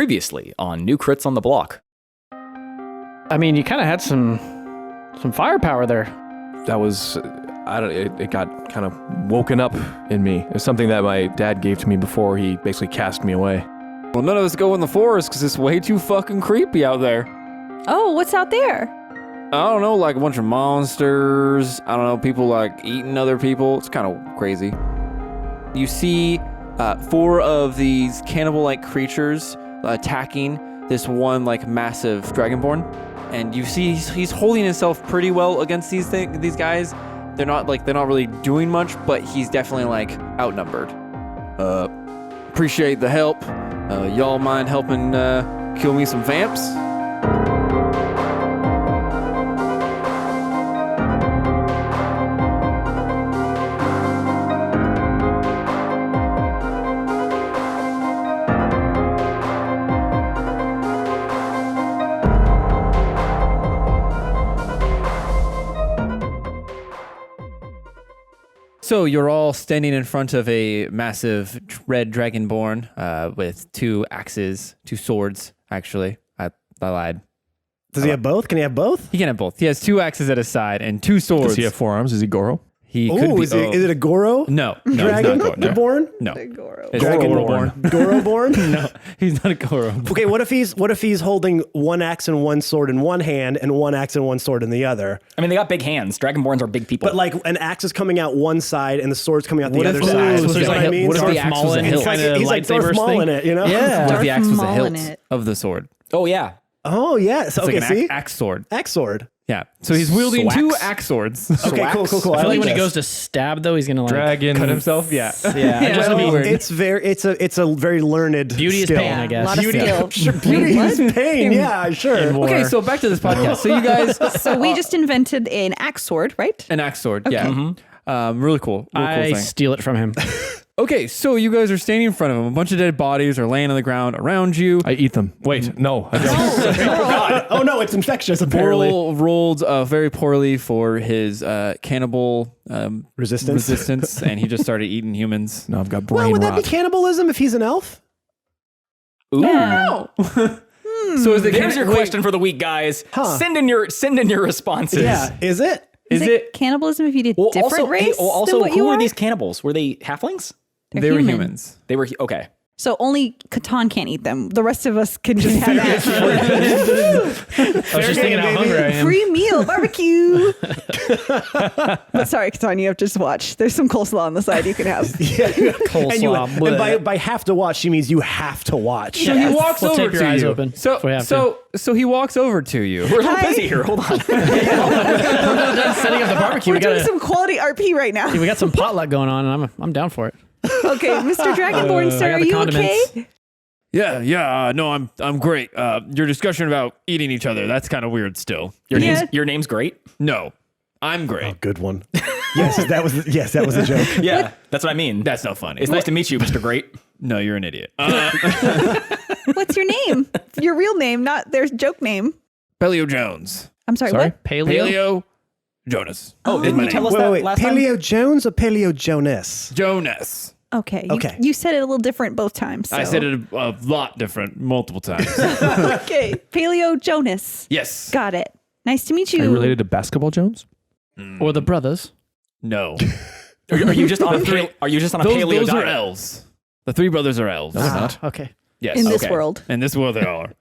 Previously on New Crits on the Block. I mean, you kind of had some firepower there. That was, it got kind of woken up in me. It was something that my dad gave to me before he basically cast me away. Well, none of us go in the forest because it's way too fucking creepy out there. Oh, what's out there? I don't know, like a bunch of monsters. I don't know, people like eating other people. It's kind of crazy. You see 4 of these cannibal-like creatures attacking this one like massive dragonborn, and you see he's holding himself pretty well against these guys. They're not really doing much, but he's definitely like outnumbered. Appreciate the help. Y'all mind helping kill me some vamps? So you're all standing in front of a massive red dragonborn with 2 axes, 2 swords, actually. I lied. Does he have both? Can he have both? He can have both. He has 2 axes at his side and 2 swords. Does he have 4 arms? Is he Goro? He could be. Is it a Goro? No, Dragon he's not Goro. born? No. Goro. It's Dragonborn. Goro born? No, he's not a Goro. Okay, what if he's holding 1 axe and 1 sword in one hand and 1 axe and 1 sword in the other? I mean, they got big hands. Dragonborns are big people. But like an axe is coming out one side and the sword's coming out the other if- side. so You he's know like- what I mean? what if So the axe was a hilt? he's like Darth Maul in it, you know? Yeah. What if the axe was the Maul in hilt it. of the sword? oh, yeah. Oh, yeah. So, It's okay, like an see? axe sword. Axe sword. Yeah. So he's wielding Swax. 2 axe swords. Okay, cool. I feel like when he this. goes to stab, though, he's gonna like Dragon. Cut himself? Yeah. Yeah, Yeah, just that'd be be weird. It's a very learned Beauty is skill. pain, I guess. A lot of skill. Sure, beauty is pain. Yeah, sure. war. Okay, so back to this podcast. So you guys... So we just invented an axe sword, right? An axe sword, yeah. Really cool. I thing. steal it from him. Okay, so you guys are standing in front of him. A bunch of dead bodies are laying on the ground around you. I eat them. Wait, no. I don't. Oh no, it's infectious apparently. Boral rolled very poorly for his cannibal Resistance. and he just started eating humans. No, I've got brain Well, would that rot. be cannibalism if he's an elf? Ooh. Yeah. So is it There's your question for the week, guys. Huh. Send in your responses. Yeah. Is it? Is it? cannibalism if you did Well, different race also, than what who you were are? these cannibals? Were they halflings? They're They were human. humans. They were okay. So only Catan can't eat them. The rest of us can just have that. I was just thinking how hungry I am. Free meal, barbecue. But sorry, Catan, you have to just watch. There's some coleslaw on the side you can have. And by have to watch, she means you have to watch. So he walks We'll over tape your to eyes you. open So if we have to. so he walks over to you. We're a little Hi. busy here. Hold on. Setting up the barbecue. We're We doing got some quality RP right now. we got some potluck going on, and I'm down for it. Okay, Mr. Dragonborn, sir, I got are the you condiments. okay? Yeah, no, I'm great. Your discussion about eating each other, that's kind of weird still. Your name's great. No, I'm great. Good one. Yes, that was a joke. Yeah, that's what I mean. That's not funny. It's nice to meet you, Mr. Great. No, you're an idiot. What's your name? Your real name, not their joke name. Paleo Jones. I'm sorry, Sorry, what? Paleo Jonas. Oh, didn't you tell us Wait, that wait. last time? Paleo Jones or Paleo Jonas? Jonas. Okay. Okay. You said it a little different both times. I so- said it a lot different multiple times. Okay. Paleo Jonas. Yes. Got it. Nice to meet you. Are you related to Basketball Jones? Or the brothers. No. Are you just on a paleo Those are diet? elves. The 3 brothers are elves. No, they're not. Okay. Yes. In this okay. world. In this world they are.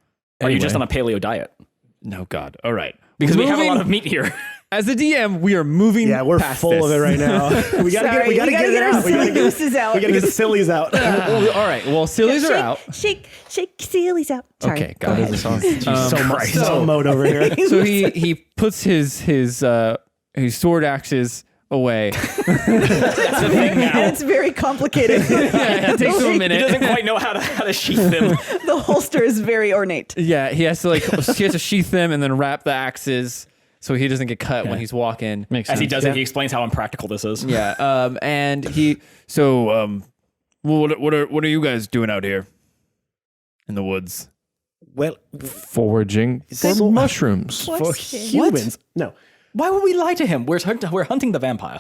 Are you just on Anyway. a paleo diet? No, God. All right. Because we have a Moving- lot of meat here. As a DM, we are moving. Yeah, we're past full this. of it right now. We gotta Sorry, get it our out. We gotta silly gooses out. get the sillies out. Well, all right. Well, sillies are out. Shake sillies out. Sorry. Okay, go got ahead. So so mode over here. So he puts his sword axes away. That's the thing now. And it's very complicated. Yeah, it takes him a He minute. doesn't quite know how to sheath them. The holster is very ornate. Yeah, he has to sheath them and then wrap the axes so he doesn't get cut when he's walking. Makes sense. As he does it, he explains how impractical this is. Yeah. And he. So what are you guys doing out here in the woods? Well, Foraging for So- mushrooms. for humans. No. Why would we lie to him? We're hunting the vampire.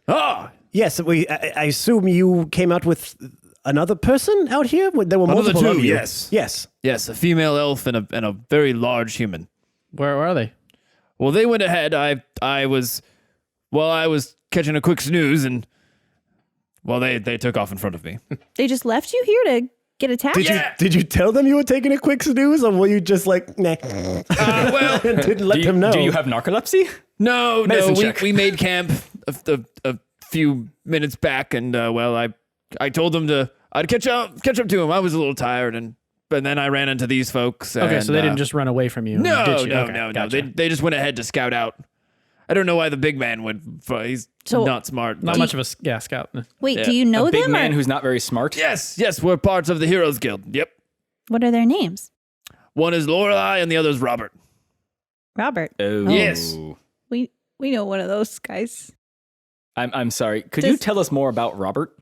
Ah, Yes, I assume you came out with another person out here? There were Another multiple two, of you. yes. Yes. Yes, a female elf and a very large human. Where are they? Well, they went ahead. I was catching a quick snooze, and well, they took off in front of me. They just left you here to get attacked? Did you tell them you were taking a quick snooze, or were you just like, nah, Well, and didn't let them know? Do you have narcolepsy? no, Medicine check. we made camp a few minutes back, and I told them I'd catch up to them. I was a little tired, but then I ran into these folks. Okay, and, so they didn't just run away from you. and No, ditch you. no, Okay, no. gotcha. They just went ahead to scout out. I don't know why the big man would. He's So- not smart. Not but- much of a scout. Wait, Yeah, do you know a big them? man or who's not very smart. Yes, we're parts of the Heroes Guild. Yep. what are their names? One is Lorelai and the other is Robert. Robert. Oh. Yes. We know one of those guys. I'm sorry. Could you tell us more about Robert?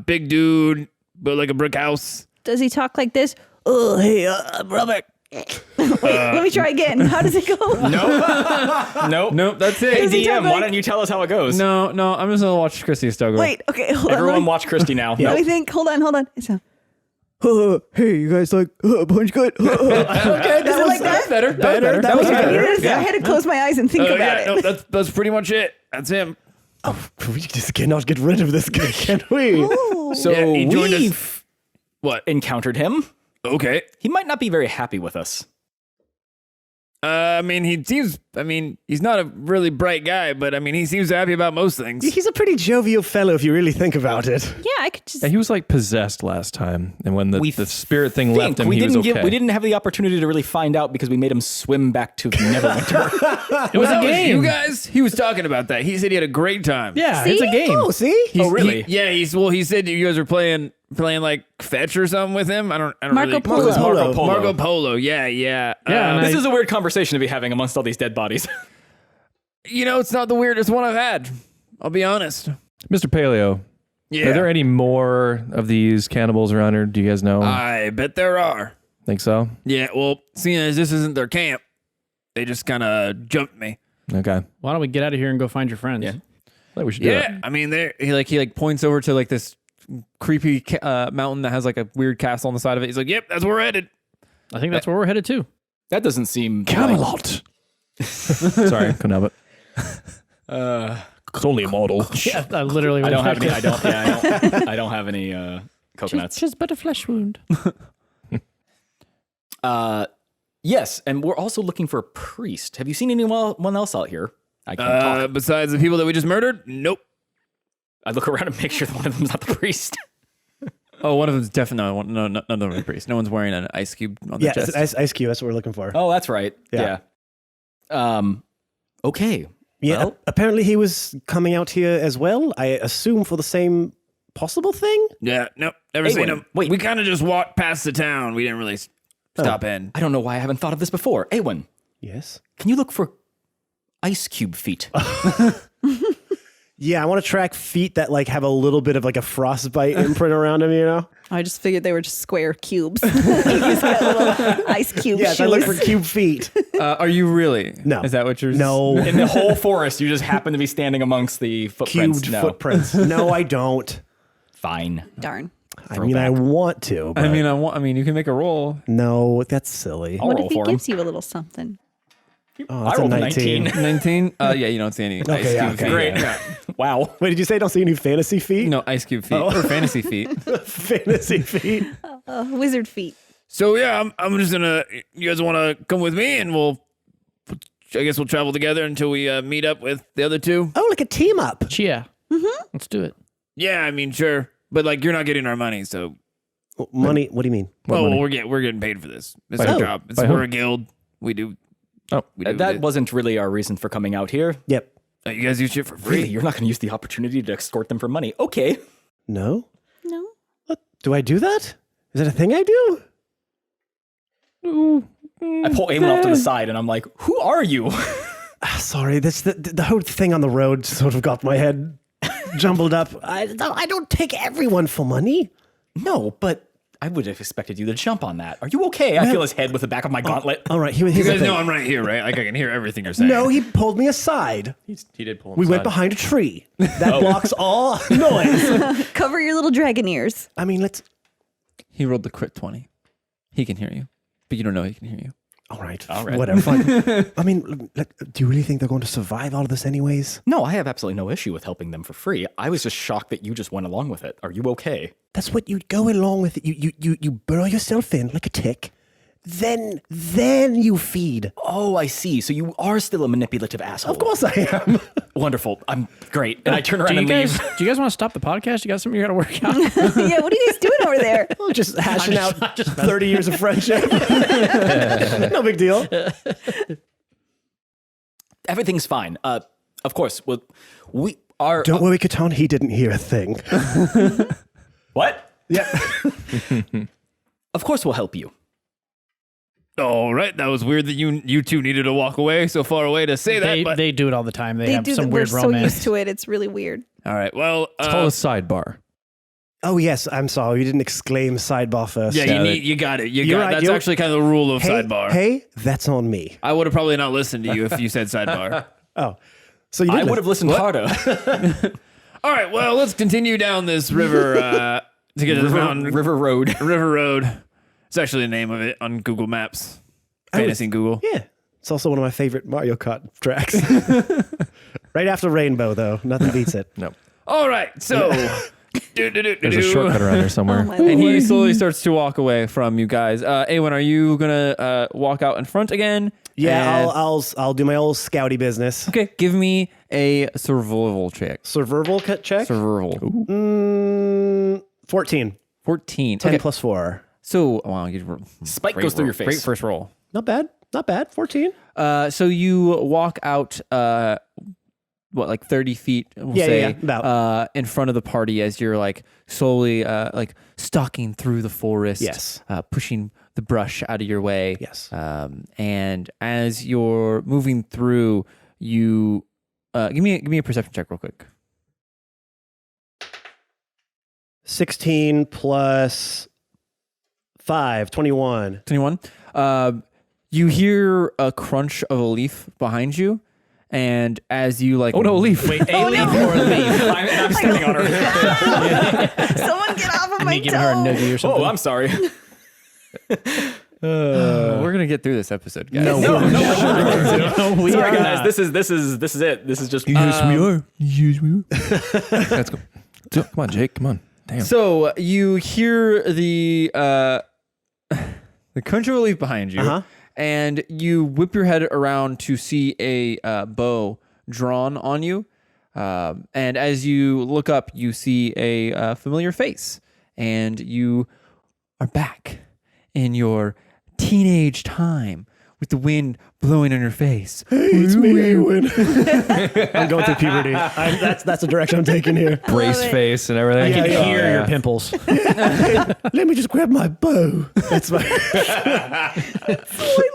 Big dude, built like a brick house. Does he talk like this? Oh, hey, I'm Robert. Wait, let me try again. How does it go? Nope. Nope, that's it. Hey, Does he talk DM, why like- don't you tell us how it goes? No, I'm just gonna watch Christy Stogo. Wait, okay, hold on. Everyone watch Christy now. Let me think. Hold on. It's hey, you guys like punch good? Okay, that was like that? better. better. That was better. I had to close my eyes and think about it. No, that's pretty much it. That's him. We just cannot get rid of this guy, can we? Oh. So Yeah, he joined us- we've What? encountered him. Okay. He might not be very happy with us. He's not a really bright guy, but he seems happy about most things. He's a pretty jovial fellow if you really think about it. Yeah, I could just. Yeah, he was like possessed last time, and when the We spirit thing left him, we he was didn't okay. we didn't have the opportunity to really find out because we made him swim back to Neverwinter. It was a game. You guys, he was talking about that. He said he had a great time. Yeah, See? it's a game. Oh, see? Oh, really? He said you guys were playing like fetch or something with him. I don't Marco really. Polo. Marco Polo. Marco Polo. Yeah. Yeah, and This I- is a weird conversation to be having amongst all these dead bodies. It's not the weirdest one I've had. I'll be honest. Mr. Paleo, Yeah. are there any more of these cannibals around here? Do you guys know? I bet there are. Think so? Yeah. Well, seeing as this isn't their camp, they just kind of jumped me. Okay. Why don't we get out of here and go find your friends? Yeah. I think we should do it. Yeah. He points over to like this creepy mountain that has like a weird castle on the side of it. He's like, "Yep, that's where we're headed." I think that's where we're headed to. That doesn't seem Camelot. Sorry, couldn't help it. It's only a model. Yeah, I literally. I don't have any. I don't have any coconuts. Just but a flesh wound. Yes, and we're also looking for a priest. Have you seen anyone else out here? I can't talk. Besides the people that we just murdered, nope. I look around and make sure that one of them's not the priest. Oh, one of them's definitely none of them are priests. No one's wearing an ice cube on their Yeah, chest. ice cube. That's what we're looking for. Oh, that's right. Yeah. Okay. Yeah, Well, apparently he was coming out here as well. I assume for the same possible thing. Yeah, nope, never Hey, seen wait, him. wait. We kind of just walked past the town. We didn't really stop in. I don't know why I haven't thought of this before. Aewyn, Yes. can you look for ice cube feet? Yeah, I want to track feet that like have a little bit of like a frostbite imprint around them. You know. I just figured they were just square cubes. He's got little ice cube Yes, shoes. I look for cube feet. Are you really? No. Is that what you're? No. In the whole forest, you just happen to be standing amongst the footprints. Cubed No. footprints. No, I don't. Fine. Darn. I mean, I want to. But I mean, you can make a roll. no, that's silly. I'll What roll if he for him. gives you a little something? Oh, I that's a rolled a 19. 19. Yeah, you don't see any ice Okay, yeah, cube okay. feet. Great. Yeah. Wow. Wait, did you say I don't see any fantasy feet? No ice cube feet or fantasy feet. Fantasy feet. Wizard feet. So yeah, I'm just gonna. You guys want to come with me, and I guess we'll travel together until we meet up with the other two. Oh, like a team up. Yeah. Let's do it. Yeah, I mean, sure, but like you're not getting our money, so Money? What do you mean? well, we're getting paid for this. It's By our who? job. By who? We're a guild. We do. Oh, We do That wasn't really our reason for coming out here. Yep. You guys do shit for free. Really, you're not going to use the opportunity to extort them for money. Okay. No. No. Do I do that? Is that a thing I do? I pull Aemon off to the side and I'm like, who are you? Sorry, this the whole thing on the road sort of got my head jumbled up. I don't take everyone for money. No, but would have expected you to jump on that. Are you okay? I feel his head with the back of my gauntlet. All right, You here's the guys thing. know I'm right here, right? Like I can hear everything you're saying. No, he pulled me aside. He did pull him We went aside. behind a tree. That blocks all noise. Cover your little dragon ears. I mean, let's. He rolled the crit 20. He can hear you, but you don't know he can hear you. All right, right. whatever. Fine. I mean, do you really think they're going to survive all of this, anyways? No, I have absolutely no issue with helping them for free. I was just shocked that you just went along with it. Are you okay? That's what you go along with. You burrow yourself in like a tick, then you feed. Oh, I see. So you are still a manipulative asshole. Of course I am. Wonderful. I'm great. And I turn around Do you and guys leave. do you guys want to stop the podcast? You got something you got to work out? Yeah, what are you guys doing over there? Just hashing out 30 years of friendship. No big deal. Everything's fine. Of course. Well, we are. Don't worry, Catan. He didn't hear a thing. What? Yeah. Of course we'll help you. All right, that was weird that you two needed to walk away so far away to say that. But They do it all the time. They They have do. some We're weird so romance. used to it. It's really weird. all right, well, It's called a sidebar. Oh yes, I'm sorry. You didn't exclaim sidebar first. yeah, you got it. You're right, That's you're- actually kind of the rule of Hey, sidebar. hey, that's on me. I would have probably not listened to you if you said sidebar. Oh, so you did I would have listened harder. All right, well, let's continue down this river to get to this mountain. River Road. River Road. It's actually the name of it on Google Maps. Fantasy Google. Yeah, it's also one of my favorite Mario Kart tracks. Right after Rainbow, though, nothing beats it. No. All right, so There's a shortcut around there somewhere. Oh my And he lord. slowly starts to walk away from you guys. Aewyn, are you gonna walk out in front again? Yeah, And- I'll do my old scouty business. Okay, give me a survival check. Survival check. Survival. 14. 14. 10 Okay. plus 4. So, wow, you Spike great goes through roll. your face. Great first roll. Not bad. Not bad. 14. So you walk out, like 30 feet, we'll Yeah, say, yeah, about. in front of the party as you're like slowly like stalking through the forest. Yes. Pushing the brush out of your way. Yes. And as you're moving through, you give me a perception check real quick. 16 plus 5, 21. 21. You hear a crunch of a leaf behind you, and as you like, Oh no, leaf. Wait, a leaf or a leaf? I'm standing on her. Someone get off of my Me giving her a toe. noogie or something. Oh, I'm sorry. we're gonna get through this episode, guys. we Sorry, are guys. not. This is it. This is just. Yes, we are. Yes, we are. Let's go. Come on, Jake. Come on. Damn. So you hear the crunch of a leaf behind you, Uh-huh. and you whip your head around to see a bow drawn on you. And as you look up, you see a familiar face, and you are back in your teenage time with the wind blowing on your face. It's me, Aewyn. I'm going through puberty. That's the direction I'm taking here. Brace love it. face and everything. I can yeah, hear yeah. your pimples. Let me just grab my bow. That's my.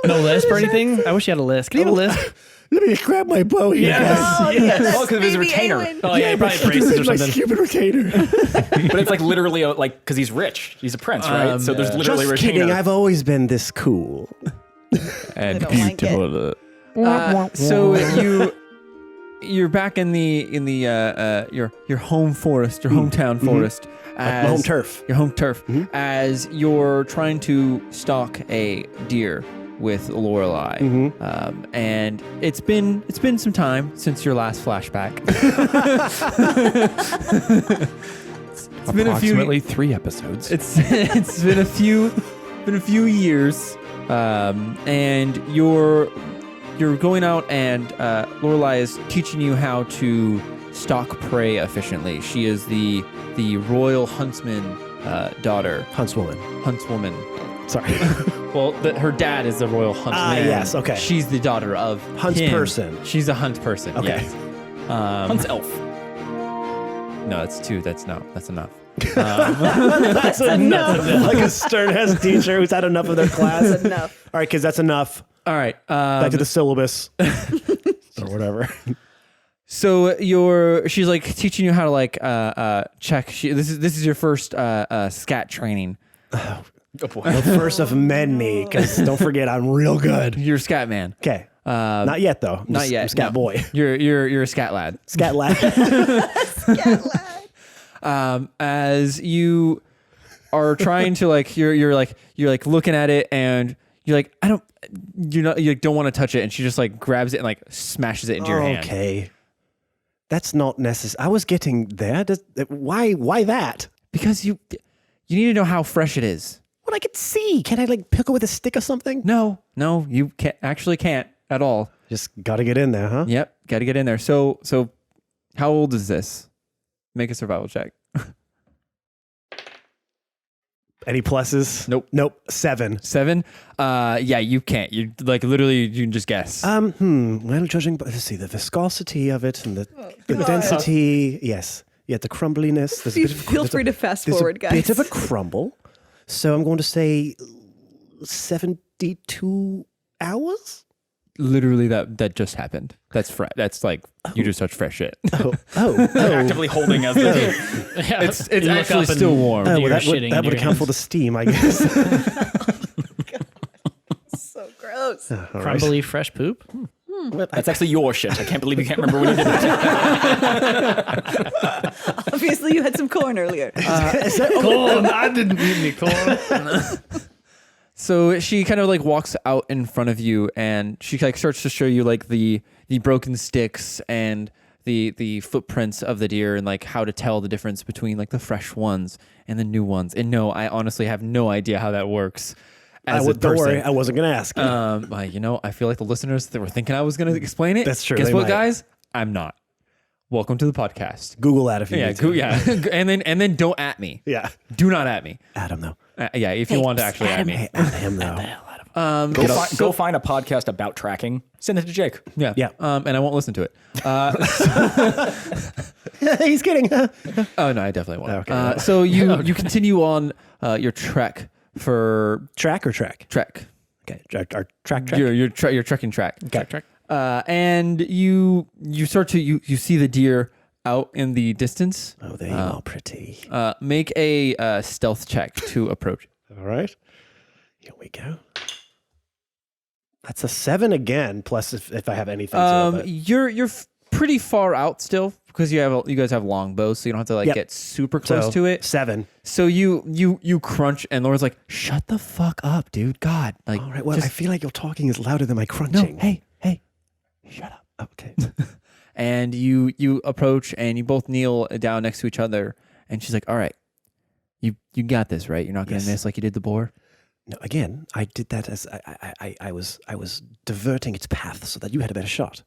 No lisp or anything? I wish you had a lisp. Can you have a lisp? Let me just grab my bow here, guys. Oh, yes. Oh, because of his Baby retainer. Aewyn. Oh yeah, probably But braces or my something. stupid retainer. But it's like literally because he's rich. He's a prince, right? So there's literally Just a retainer. kidding. I've always been this cool. And don't like beautiful. So you're back in the your home forest, your hometown forest, My home turf. your home turf, as you're trying to stalk a deer with Lorelai. And it's been some time since your last flashback. It's been a few. Approximately 3 episodes. It's been a few years, and you're going out, and Lorelai is teaching you how to stalk prey efficiently. She is the royal huntsman daughter, Huntswoman. huntswoman. Sorry. Well, her dad is the royal huntsman. yes, okay. She's the daughter of Huntsperson. him. She's a hunt person. Okay. Yes. Hunt's elf. No, that's 2. That's enough. That's enough. Like a stern-ass teacher who's had enough of their class. Enough. All right, kids, that's enough. All right. Back to the syllabus. Or whatever. So she's like teaching you how to like check. This is your first scat training. Oh boy. The first of many, because don't forget, I'm real good. You're a scat man. Okay. Not yet, though. Not yet. I'm scat no. boy. You're a scat lad. Scat lad. As you are trying to like, you're like looking at it, and you're like, you don't want to touch it, and she just like grabs it and like smashes it into your hand. Okay. That's not necessary. I was getting there. Why that? Because you need to know how fresh it is. Well, I can see. Can I like pick it with a stick or something? No, you can't at all. Just got to get in there, huh? Yep, got to get in there. So how old is this? Make a survival check. Any pluses? Nope. 7. 7? Yeah, you can't. You like literally you can just guess. Well, judging by, let's see, the viscosity of it and the density. Yes. Yeah, the crumbliness. There's a bit of, Feel free to fast there's forward, a guys. bit of a crumble. So I'm going to say 72 hours? Literally that just happened. That's like you just touched fresh shit. Actively holding as the Yeah, It's you look actually up and still warm. Oh, you're well, shitting that in would your account for hands. the steam, I guess. So gross. All right. Crumbly fresh poop. That's actually your shit. I can't believe you can't remember when you did it. Obviously, you had some corn earlier. Corn. I didn't eat any corn. So she kind of like walks out in front of you, and she like starts to show you like the broken sticks and the footprints of the deer, and like how to tell the difference between like the fresh ones and the new ones. And no, I honestly have no idea how that works. Don't worry, I wasn't going to ask. I feel like the listeners that were thinking I was going to explain it. That's true, Guess they what, might. guys? I'm not. Welcome to the podcast. Google that if you need to. and then don't at me. Yeah. Do not at me. Adam, though. Yeah, if you want to actually at me. Hey, at him, though. Go find a podcast about tracking. Send it to Jake. Yeah. Yeah. And I won't listen to it. He's kidding. Oh no, I definitely won't. Okay. So you continue on your trek for Track or track? trek. Okay. Our track. You're trekking track. Track. And you start to you see the deer out in the distance. Oh, they are pretty. Make a stealth check to approach. All right. Here we go. That's a 7 again, plus if I have anything. You're pretty far out still because you guys have long bows, so you don't have to like Yep. get super close to it. 7. So you crunch, and Laura's like, "Shut the fuck up, dude! God, like, All right. Well, just- I feel like your talking is louder than my no, crunching. hey, shut up." Okay. And you approach, and you both kneel down next to each other, and she's like, "All right, you got this, right? You're not gonna Yes. miss like you did the boar." No, again, I did that as I was diverting its path so that you had a better shot.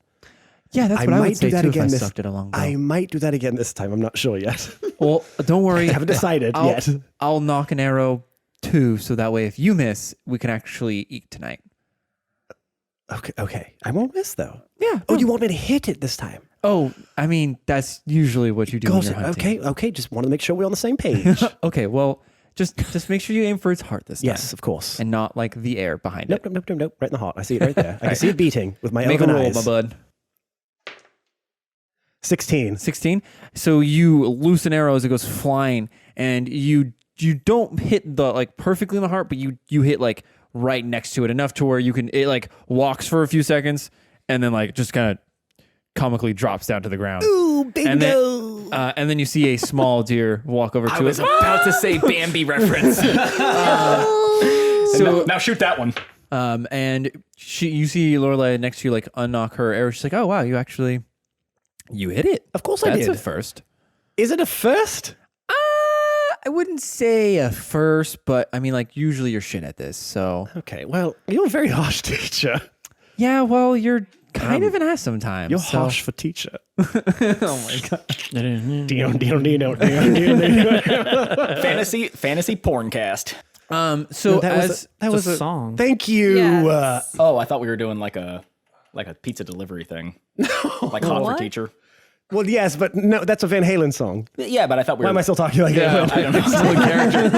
Yeah, that's I what I might would say do that too again if I this- sucked at a long bow. I might do that again this time. I'm not sure yet. Well, don't worry. I haven't decided yet. I'll knock an arrow too, so that way if you miss, we can actually eat tonight. Okay. I won't miss though. Yeah. Oh, you want me to hit it this time? Oh, I mean, that's usually what you do when Got you're it. hunting. Okay. Just want to make sure we're on the same page. Okay, well, just make sure you aim for its heart this time. Yes, of course. And not like the air behind Nope. it. Right in the heart. I see it right there. I can see it beating with my Make a open roll, eyes. my bud. 16. 16. So you loose an arrow as it goes flying, and you don't hit the like perfectly in the heart, but you hit like right next to it enough to where it like walks for a few seconds and then like just kind of comically drops down to the ground. Ooh, bingo! And then you see a small deer walk over I to was it. about to say Bambi reference. So now shoot that one. and you see Lorelai next to you like unknock her arrow. She's like, "Oh wow, you hit it. Of course I That's did. a first." Is it a first? I wouldn't say a first, but I mean, like, usually you're shit at this, so. Okay, well, you're a very harsh teacher. Yeah, well, you're kind of an ass sometimes. You're so. harsh for teacher. Oh my god. Fantasy porn cast. So that was a song. Thank you. Yes. Oh, I thought we were doing like a pizza delivery thing. Like hot for What? teacher. Well, yes, but no, that's a Van Halen song. Yeah, but I thought we Why were. am I still talking like that? I don't know. Still a character.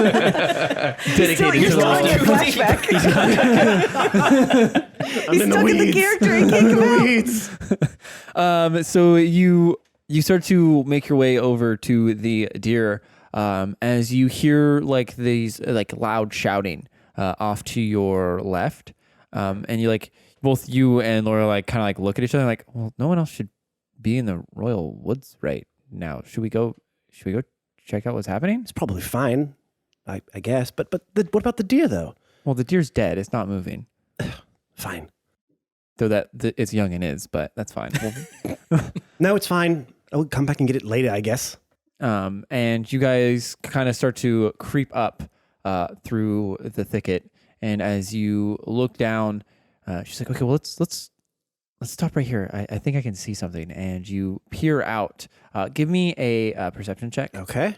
Dedicated You're to still in your the flashback. I'm He's in stuck in the weeds. character. He can't I'm in come the out. weeds. So you start to make your way over to the deer. as you hear like these like loud shouting off to your left, and you like both you and Lorelai kind of like look at each other like, well, no one else should be in the Royal Woods right now. Should we go check out what's happening? It's probably fine, I guess. But what about the deer, though? Well, the deer's dead. It's not moving. Fine. Though it's young and is, but that's fine. No, it's fine. I'll come back and get it later, I guess. And you guys kind of start to creep up through the thicket. And as you look down, she's like, okay, well, let's stop right here. I think I can see something. And you peer out. Give me a perception check. Okay.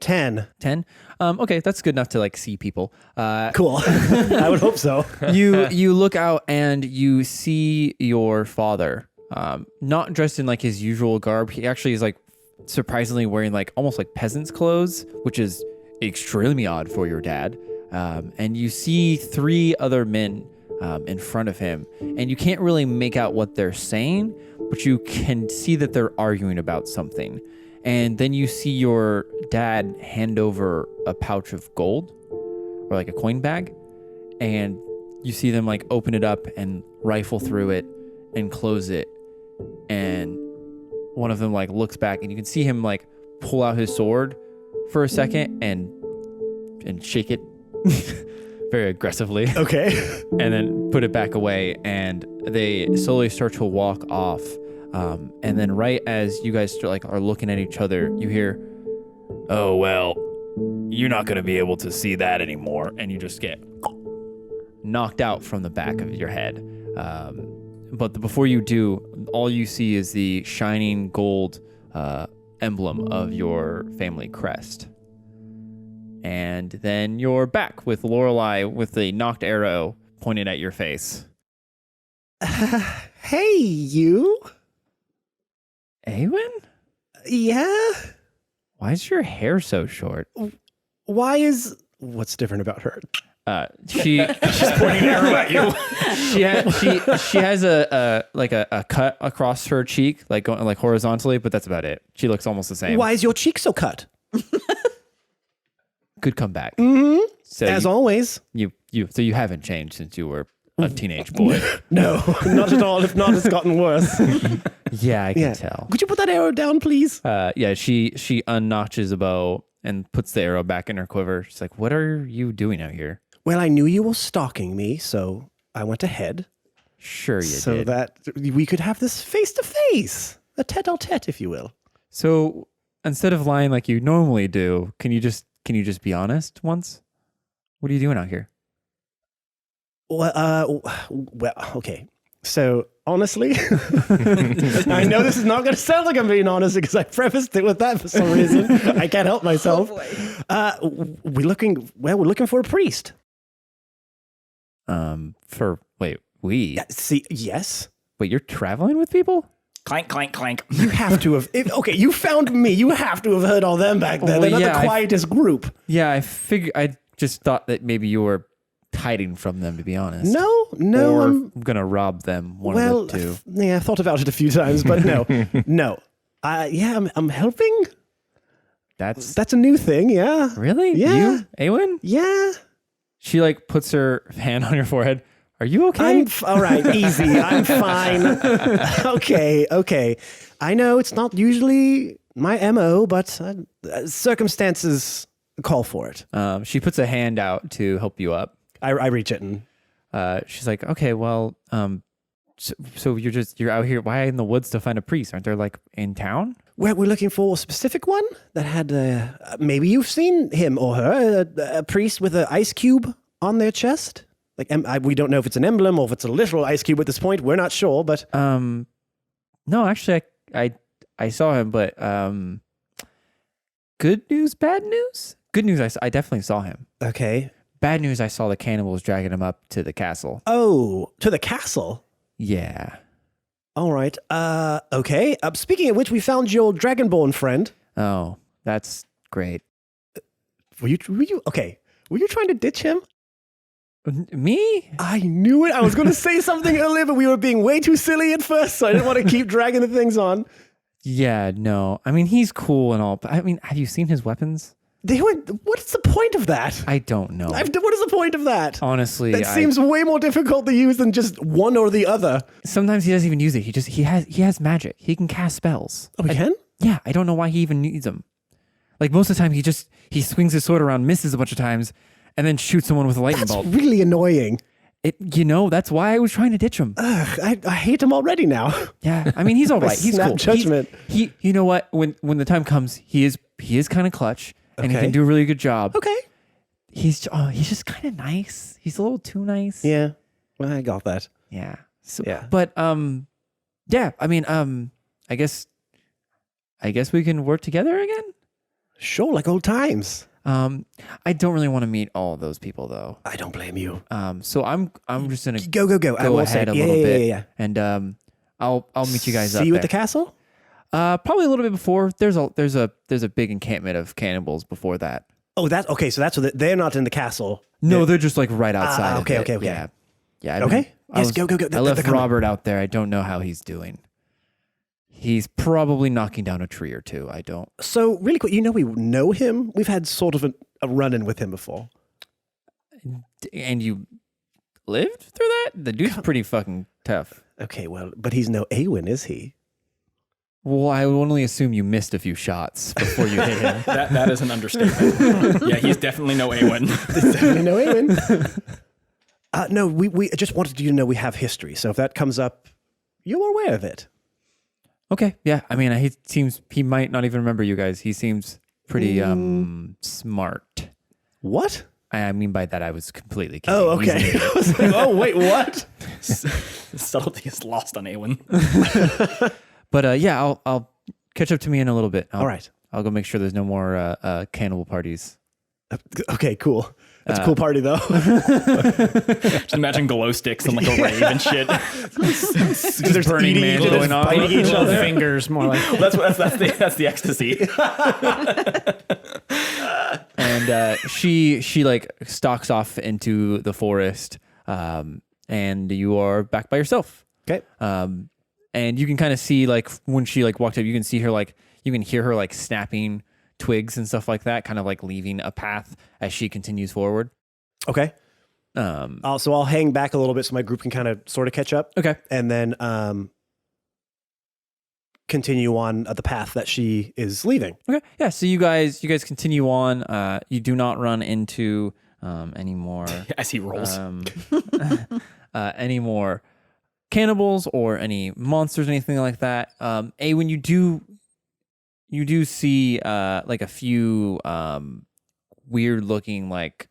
10. 10. Okay, that's good enough to like see people. Cool. I would hope so. You look out and you see your father, not dressed in like his usual garb. He actually is like surprisingly wearing like almost like peasant's clothes, which is extremely odd for your dad. And you see 3 other men in front of him, and you can't really make out what they're saying, but you can see that they're arguing about something. And then you see your dad hand over a pouch of gold or like a coin bag, and you see them like open it up and rifle through it and close it. And one of them like looks back, and you can see him like pull out his sword for a second and shake it very aggressively. Okay. And then put it back away, and they slowly start to walk off. And then right as you guys are looking at each other, you hear, Oh, well, you're not going to be able to see that anymore. and you just get knocked out from the back of your head. But before you do, all you see is the shining gold emblem of your family crest. And then you're back with Lorelai with a knocked arrow pointed at your face. Hey, you. Aewyn? Yeah? Why is your hair so short? What's different about her? She's pointing an arrow at you. She has a cut across her cheek, like going like horizontally, but that's about it. She looks almost the same. Why is your cheek so cut? Good comeback. Mm-hmm. So As always. so you haven't changed since you were a teenage boy. No, not at all. If not, it's gotten worse. Yeah, I can tell. Could you put that arrow down, please? Yeah, she unnotches a bow and puts the arrow back in her quiver. She's like, "What are you doing out here?" Well, I knew you were stalking me, so I went ahead. Sure, you so did. that we could have this face to face, a tete-a-tete, if you will. So instead of lying like you normally do, can you just be honest once? What are you doing out here? Well, okay. So honestly, I know this is not going to sound like I'm being honest because I prefaced it with that for some reason. I can't help myself. Oh boy. We're looking for a priest. Yes. Wait, you're traveling with people? Clank, clank, clank. You have to have. You found me. You have to have heard all them back then. They're not the quietest group. Yeah, I just thought that maybe you were hiding from them, to be honest. No. Or I'm gonna rob them. One of the two. Yeah, I thought about it a few times, but no. I'm helping. That's a new thing. Yeah. Really? Yeah. You, Aewyn? Yeah. She like puts her hand on your forehead. Are you okay? All right, easy. I'm fine. Okay. I know it's not usually my MO, but circumstances call for it. She puts a hand out to help you up. I reach it and she's like, okay, well, so you're out here. Why in the woods to find a priest? Aren't there like in town? we're looking for a specific one that had maybe you've seen him or her, a priest with an ice cube on their chest. Like we don't know if it's an emblem or if it's a literal ice cube at this point. We're not sure, but no, actually, I saw him, but good news, bad news. Good news, I definitely saw him. okay. Bad news, I saw the cannibals dragging him up to the castle. Oh, to the castle. Yeah. All right. Okay. Speaking of which, we found your dragonborn friend. Oh, that's great. Were you okay? Were you trying to ditch him? Me? I knew it. I was going to say something earlier, but we were being way too silly at first, so I didn't want to keep dragging the things on. Yeah, no. I mean, he's cool and all, but I mean, have you seen his weapons? What's the point of that? I don't know. What is the point of that? Honestly, That seems way more difficult to use than just one or the other. sometimes he doesn't even use it. He has magic. He can cast spells. Oh, he can? Yeah, I don't know why he even needs them. Like most of the time, he swings his sword around, misses a bunch of times, and then shoots someone with a lightning That's bolt. really annoying. That's why I was trying to ditch him. Ugh, I hate him already now. Yeah, I mean he's all right. He's Snap cool. judgment. You know what? When the time comes, he is kind of clutch, and he Okay. can do a really good job. Okay. He's just kind of nice. He's a little too nice. Yeah. Well, I got that. Yeah. So, Yeah. But yeah. I mean I guess we can work together again. Sure, like old times. I don't really want to meet all of those people though. I don't blame you. So I'm just gonna Go. I go will ahead say. a Yeah, little yeah, bit, yeah. and I'll meet you guys up See you there. at the castle? Probably a little bit before. There's a big encampment of cannibals before that. Oh, that's okay. So that's what they're not in the castle. No, they're just like right outside. okay, of it. okay. Yeah, yeah. Okay. Yes, go. I They're left coming. Robert out there. I don't know how he's doing. He's probably knocking down a tree or two. I don't. So really quick, we know him. We've had sort of a run-in with him before. And you lived through that? The dude's pretty fucking tough. Okay, well, but he's no Aewyn, is he? Well, I would only assume you missed a few shots before you hit him. That is an understatement. Yeah, he's definitely no Aewyn. Definitely no Aewyn. No, we just wanted you to know we have history. So if that comes up, you're aware of it. Okay, yeah. I mean, he might not even remember you guys. He seems pretty smart. What? I mean by that I was completely kidding. Oh, He's an okay. idiot. I was like, oh, wait, what? Subtlety is lost on Aewyn. But yeah, I'll catch up to me in a little bit. All right. I'll go make sure there's no more cannibal parties. Okay, cool. That's a cool party, though. Just imagine glow sticks and like a rave and shit. There's Burning Man going on. biting each other. Fingers, more like. That's the ecstasy. And she like stalks off into the forest, and you are back by yourself. Okay. And you can kind of see like when she like walked up, you can see her like you can hear her like snapping twigs and stuff like that, kind of like leaving a path as she continues forward. Okay. So I'll hang back a little bit so my group can kind of sort of catch up. Okay. And then continue on the path that she is leaving. Okay. Yeah. So you guys continue on. You do not run into any more As he rolls. any more cannibals or any monsters, anything like that. When you do see like a few weird looking like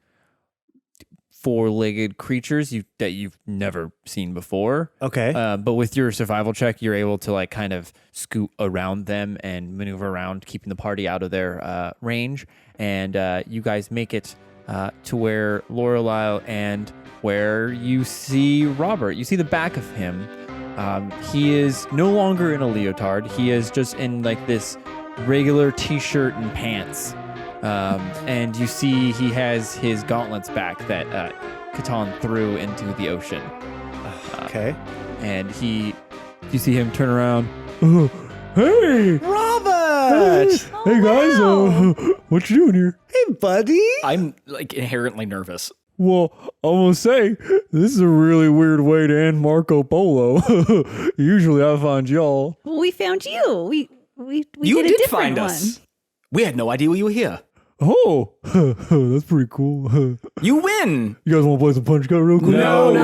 four-legged creatures that you've never seen before. Okay. But with your survival check, you're able to like kind of scoot around them and maneuver around, keeping the party out of their range. And you guys make it to where Lorelai and where you see Robert. You see the back of him. He is no longer in a leotard. He is just in like this regular t-shirt and pants. And you see he has his gauntlets back that Catan threw into the ocean. Okay. And you see him turn around. Oh, hey! Robert! Hey guys, what you doing here? Hey, buddy. I'm like inherently nervous. Well, I'm gonna say this is a really weird way to end Marco Polo. Usually, I find y'all. Well, we found you. We You did a did different find one. us. We had no idea you were here. Oh, that's pretty cool. You win. You guys want to play some punch card real quick? No, we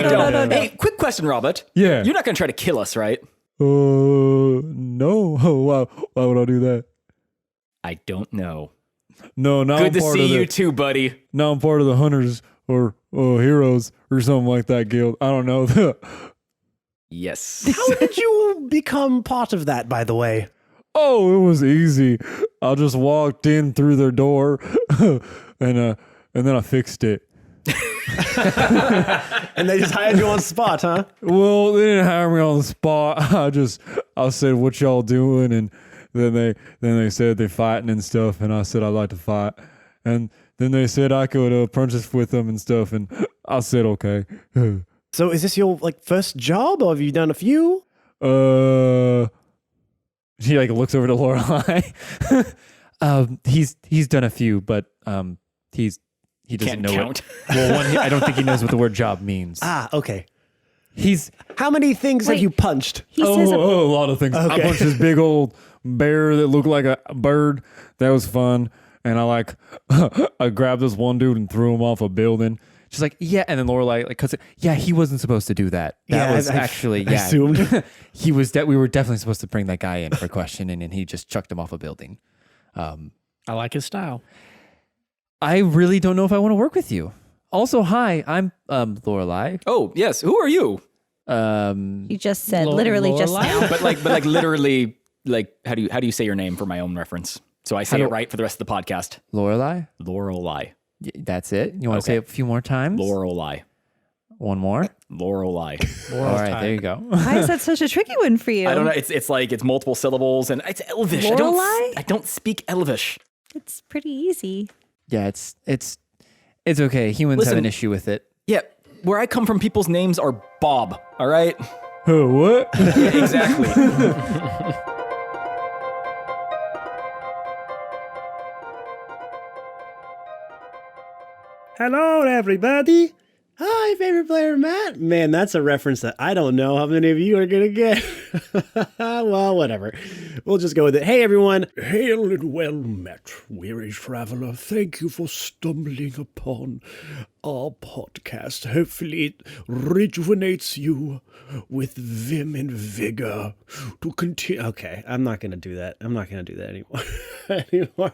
don't. No. Hey, quick question, Robert. Yeah. You're not going to try to kill us, right? No. Why would I do that? I don't know. No, now Good I'm to part see of you the, too, buddy. Now I'm part of the hunters or heroes or something like that guild. I don't know. Yes. How did you become part of that, by the way? Oh, it was easy. I just walked in through their door, and then I fixed it. And they just hired you on spot, huh? Well, they didn't hire me on the spot. I said, "What y'all doing?" And then they said they fighting and stuff, and I said I'd like to fight. And then they said I could apprentice with them and stuff, and I said okay. So is this your like first job, or have you done a few? She like looks over to Lorelai. He's done a few, but he doesn't Can't know count. It. Well, I don't think he knows what the word job means. Okay. He's How many things have Wait. you punched? He says a lot of things. I Okay. punched this big old bear that looked like a bird. That was fun. And I grabbed this one dude and threw him off a building. She's like, yeah. And then Lorelai, like, cause he wasn't supposed to do that. That was actually, I assumed. he was we were definitely supposed to bring that guy in for questioning, and he just chucked him off a building. I like his style. I really don't know if I want to work with you. Also, hi, I'm Lorelai. Oh, yes. Who are you? You just said literally just Lorelai? now. But like literally, like how do you say your name for my own reference? So I say it right for the rest of the podcast. Lorelai? Lorelai. That's it? You want to Okay. say it a few more times? Lorelai. One more? Lorelai. All right, there you go. Why is that such a tricky one for you? I don't know. It's like it's multiple syllables and it's Elvish. Lorelai? I don't speak Elvish. It's pretty easy. Yeah, it's okay. Humans have Listen. an issue with it. Yeah, where I come from, people's names are Bob. All right. Oh, what? Yeah, exactly. Hello, everybody. Hi, favorite player Matt. Man, that's a reference that I don't know how many of you are going to get. Well, whatever. We'll just go with it. Hey, everyone. Hail and well met, weary traveler. Thank you for stumbling upon our podcast. Hopefully it rejuvenates you with vim and vigor to continue. Okay, I'm not going to do that. I'm not going to do that anymore.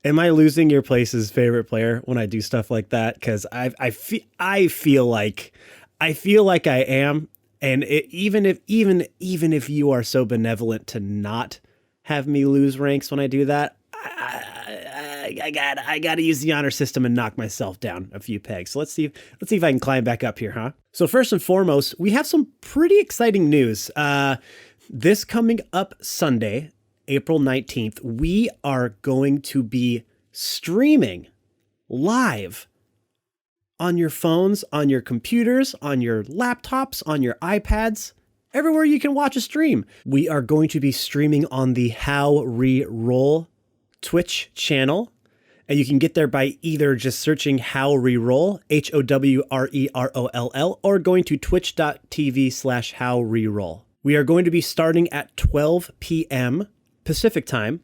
Am I losing your place as favorite player when I do stuff like that? Because I feel like I am, and even if you are so benevolent to not have me lose ranks when I do that, I gotta use the honor system and knock myself down a few pegs. So let's see if I can climb back up here, huh? So first and foremost, we have some pretty exciting news. This coming up Sunday, April 19th, we are going to be streaming live on your phones, on your computers, on your laptops, on your iPads, everywhere you can watch a stream. We are going to be streaming on the How Re Roll Twitch channel. And you can get there by either just searching How Reroll, HOWREROLL, or going to twitch.tv/HowReroll. We are going to be starting at 12 p.m. Pacific time.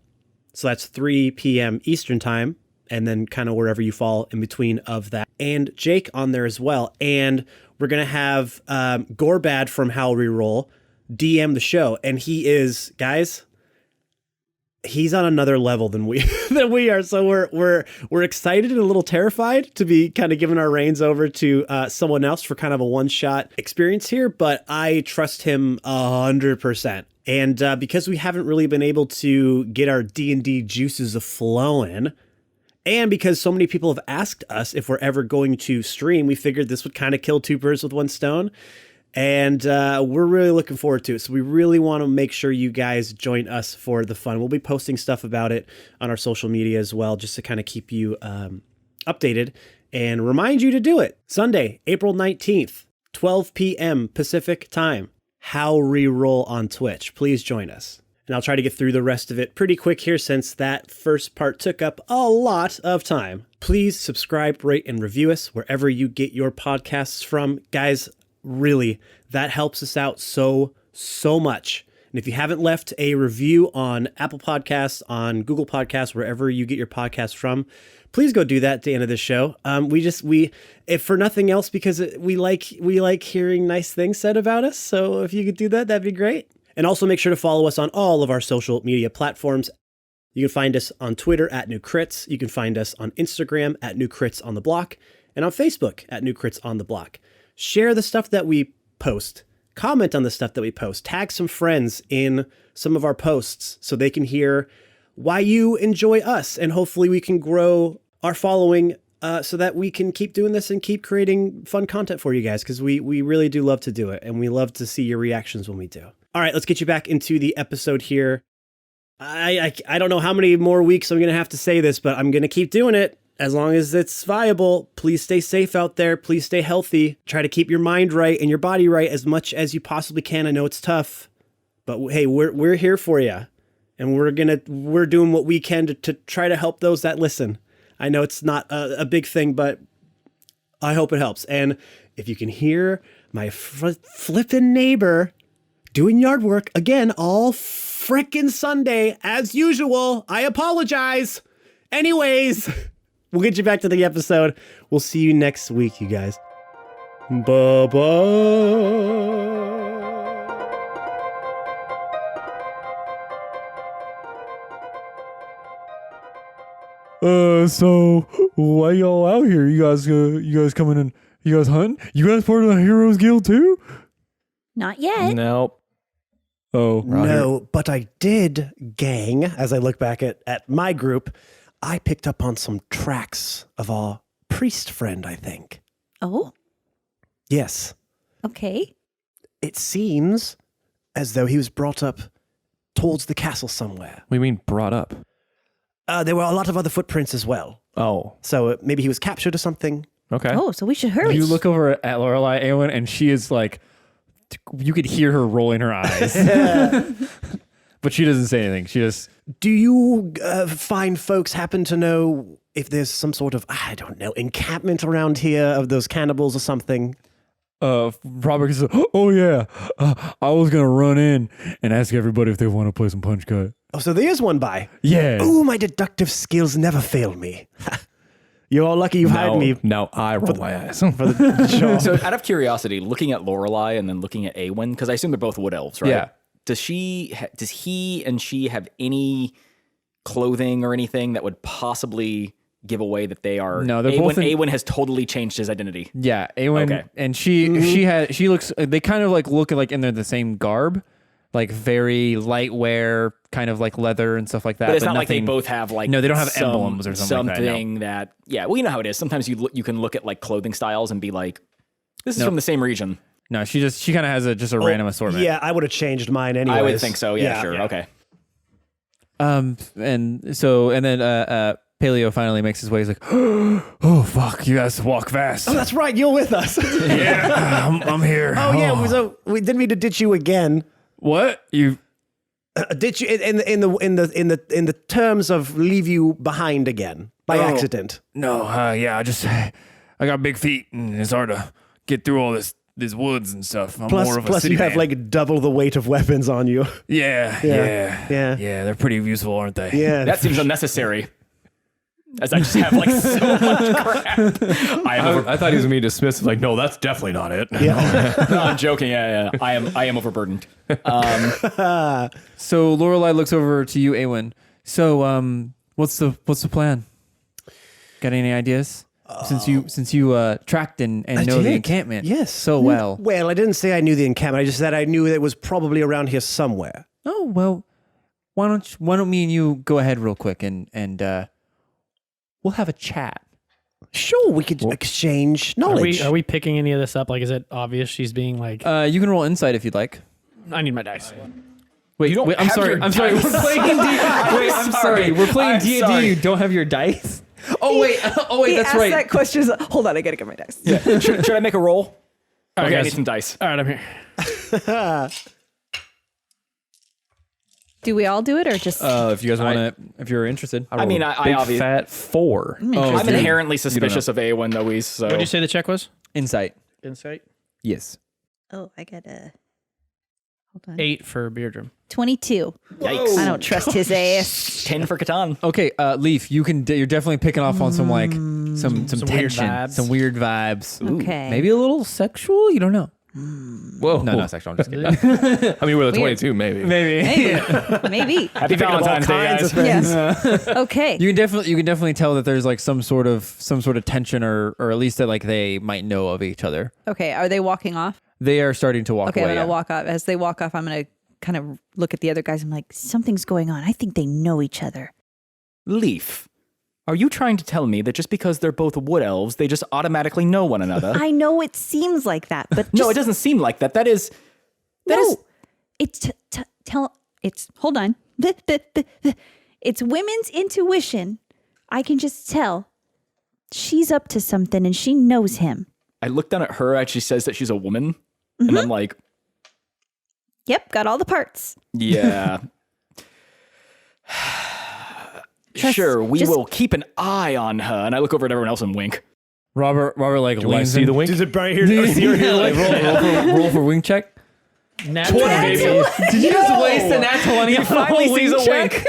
So that's 3 p.m. Eastern time, and then kind of wherever you fall in between of that. And Jake on there as well. And we're going to have Gorbad from How Reroll DM the show. And he is, guys, he's on another level than we are. So we're excited and a little terrified to be kind of giving our reins over to someone else for kind of a one-shot experience here. But I trust him 100%. And because we haven't really been able to get our D&D juices flowing, and because so many people have asked us if we're ever going to stream, we figured this would kind of kill two birds with one stone. And we're really looking forward to it. So we really want to make sure you guys join us for the fun. We'll be posting stuff about it on our social media as well, just to kind of keep you updated and remind you to do it. Sunday, April 19th, 12 p.m. Pacific time. How Reroll on Twitch. Please join us. And I'll try to get through the rest of it pretty quick here since that first part took up a lot of time. Please subscribe, rate, and review us wherever you get your podcasts from. Guys, really, that helps us out so much. And if you haven't left a review on Apple Podcasts, on Google Podcasts, wherever you get your podcasts from, please go do that at the end of the show. We if for nothing else, because we like hearing nice things said about us. So if you could do that, that'd be great. And also make sure to follow us on all of our social media platforms. You can find us on Twitter at New Crits. You can find us on Instagram at New Crits on the Block, and on Facebook at New Crits on the Block. Share the stuff that we post. Comment on the stuff that we post. Tag some friends in some of our posts so they can hear why you enjoy us, and hopefully we can grow our following so that we can keep doing this and keep creating fun content for you guys, because we really do love to do it, and we love to see your reactions when we do. All right, let's get you back into the episode here. I don't know how many more weeks I'm going to have to say this, but I'm going to keep doing it as long as it's viable. Please stay safe out there. Please stay healthy. Try to keep your mind right and your body right as much as you possibly can. I know it's tough, But hey, we're here for you, and we're doing what we can to try to help those that listen. I know it's not a big thing, but I hope it helps. And if you can hear my flippin' neighbor doing yard work again all frickin' Sunday as usual, I apologize. Anyways, we'll get you back to the episode. We'll see you next week, you guys. Bye-bye. So why y'all out here? You guys coming in? You guys hunting? You guys part of the Heroes Guild too? Not yet. Nope. Oh, No, but I did, gang, as I look back at my group, I picked up on some tracks of our priest friend, I think. Oh, Yes. okay. It seems as though he was brought up towards the castle somewhere. We mean brought up. There were a lot of other footprints as well. Oh, So maybe he was captured or something. okay. Oh, so we should hurry. You look over at Lorelai, Aewyn, and she is like, you could hear her rolling her eyes, but she doesn't say anything. She just Do you fine folks happen to know if there's some sort of, I don't know, encampment around here of those cannibals or something? Robert says, "Oh yeah, I was gonna run in and ask everybody if they want to play some punch cut." Oh, so there is one by. Yeah. Oh, my deductive skills never fail me. You're all lucky you've hired me. Now I roll my eyes. For the job. So, out of curiosity, looking at Lorelai and then looking at Aewyn, because I assume they're both wood elves, right? Yeah. Does he and she have any clothing or anything that would possibly give away that they are? No, they're Aewyn, both in- Aewyn has totally changed his identity. Yeah, Aewyn, Okay. and she looks. They kind of like look like in the same garb, like very light wear, kind of like leather and stuff like that. But it's not like they nothing- both have like No, they don't have some- emblems or something like that, no. Something that, yeah, well, you know how it is. Sometimes you can look at like clothing styles and be like, this is No. from the same region. No, she kind of has just a random assortment. Yeah, I would have changed mine anyways. I would think so. Yeah, sure. yeah. Okay. And then Paleo finally makes his way. He's like, "Oh fuck, you guys walk fast." Oh, that's right. You're with us. Yeah, I'm here. Oh, yeah. So we didn't mean to ditch you again. What you? Ditch you in the terms of leave you behind again by accident. No, yeah, I got big feet and it's hard to get through all these woods and stuff. I'm more of a Plus city you have man. like double the weight of weapons on you. Yeah. They're pretty useful, aren't they? Yeah. That seems unnecessary. As I just have like so much crap. I thought he was gonna be dismissive. Like, no, that's definitely not it. Yeah. No, I'm joking. Yeah. I am overburdened. So Lorelai looks over to you, Aewyn. So what's the plan? Got any ideas? Since you tracked and know the did. encampment, Yes. so well. Well, I didn't say I knew the encampment. I just said I knew it was probably around here somewhere. Oh well, why don't me and you go ahead real quick and we'll have a chat. Sure, we could exchange knowledge. Are we picking any of this up? Like, is it obvious she's being like, You can roll insight if you'd like. I need my dice. Wait, don't I'm have sorry. your I'm sorry. We're dice. playing D. Wait, I'm sorry. We're playing I'm D&D. sorry. You don't have your dice. Oh wait. He That's asked right. that question. Hold on, I gotta get my dice. Should I make a roll? right, Okay, I guys. need some dice. All right, I'm here. Do we all do it or just? If you guys want to, if you're interested. I mean, I Big obviously. fat 4. I'm Interesting. inherently suspicious of Aewyn, Louise. So What did you say the check was? Insight. Insight. Yes. Oh, I got a. Hold on. 8 for Beardrum. 22. Yikes. I don't trust his ass. 10 for Catan. Okay, Leaf, you're definitely picking off on some like some Some weird tension, vibes. some weird vibes. Okay. Maybe a little sexual. You don't know. Whoa. No, not sexual. I'm just kidding. I mean, we're the Weird. 22, maybe. Maybe. Maybe. Happy Valentine's Day, guys. Yes. Okay. You can definitely tell that there's like some sort of tension or at least that like they might know of each other. Okay. Are they walking off? They are starting to walk Okay, away. I'm gonna yeah. walk off. As they walk off, I'm gonna kind of look at the other guys. I'm like, something's going on. I think they know each other. Leaf, are you trying to tell me that just because they're both wood elves, they just automatically know one another? I know it seems like that, but No, just- it doesn't seem like that. That is. It's it's hold on. It's women's intuition. I can just tell she's up to something and she knows him. I look down at her as she says that she's a woman, and I'm like, Yep, got all the parts. Yeah. Sure, we just- will keep an eye on her. And I look over at everyone else and wink. Robert like Do I leans see in. the wink? Does it Brian here? Roll for wing check. Nat 20, 20. baby. Did you just waste a nat 20? He finally sees a check? wink.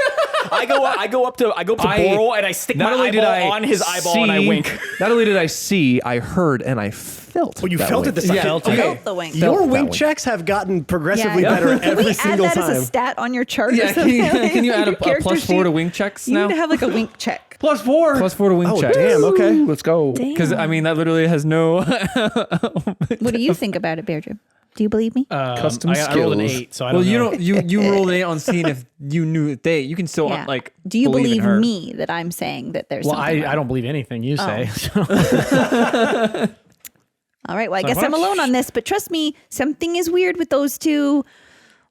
I go up to Boral and I stick my eyeball on his eyeball and I wink. Not only did I see, I heard and I felt. Oh, you that felt wink. it this time. Felt Okay. Felt the wink. Your that wink wink. checks have gotten progressively Yeah. better Can every we add single that time. as a stat on your chart? Yeah, or something? can you add Your a character plus 4 sheet? to wing checks You now? need to have like a wink check. Plus 4. Plus 4 to wing Oh, checks. damn. Okay. Let's go. Because I mean that literally has no. What do you think about it, Bear Dream? Do you believe me? Custom I rolled an skills. 8, so I don't Well, know. you rolled an 8 on seeing if you knew they. You can still Yeah. like. Do you believe in believe her. me that I'm saying that there's Well, something I wrong? don't believe anything you say. So. All right, well, I So guess what? I'm alone on this, but trust me, something is weird with those two.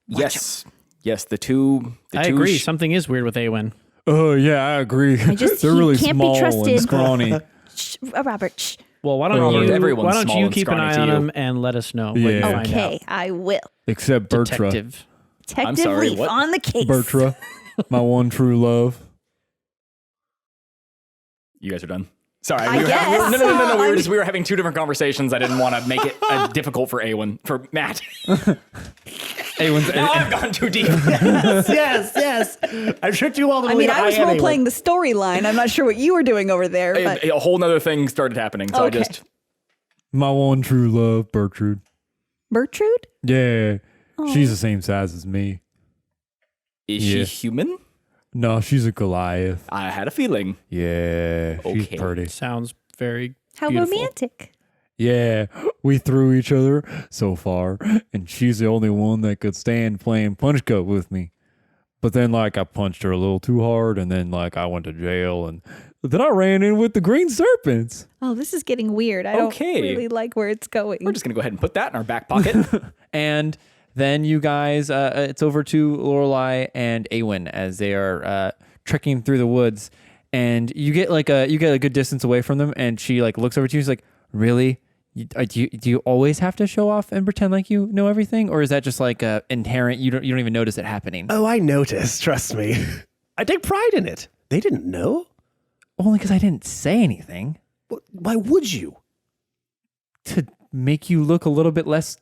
Yes. Yes, the two. I agree. Something is weird with Aewyn. Oh yeah, I agree. just- They're he really can't be small trusted. and scrawny. Shh, Robert, shh. Well, why don't Robert, you? everyone's Why don't small you and keep an scrawny eye to on you. him and let us know what you Yeah. find Okay, out. I will. Except Bertra. Detective. Detective sorry, Leaf what? on the case. Bertra, my one true love. You guys are done. Sorry. I No. guess. We were having two different conversations. I didn't want to make it difficult for Matt. Aewyn's, Now I've gone too deep. yes. I tricked you all the I way. mean, I was role playing the storyline. I'm not sure what you were doing over there, but A whole nother thing started happening. So Okay. I just. My one true love, Bertrude. Bertrude? Yeah, she's the same size as me. Is Yeah. she human? No, she's a Goliath. I had a feeling. Yeah, she's Okay. pretty. Sounds very How beautiful. romantic. Yeah, we threw each other so far, and she's the only one that could stand playing punch cup with me. But then, like, I punched her a little too hard, and then, like, I went to jail, and then I ran in with the green serpents. Oh, this is getting weird. I Okay. don't really like where it's going. We're just going to go ahead and put that in our back pocket. and then you guys, it's over to Lorelai and Aewyn as they are trekking through the woods, and you get a good distance away from them, and she like looks over to you. She's like, "Really? Do you always have to show off and pretend like you know everything, or is that just like inherent? You don't even notice it happening? Oh, I noticed. Trust me. I take pride in it. They didn't know. Only because I didn't say anything Why would you? to make you look a little bit less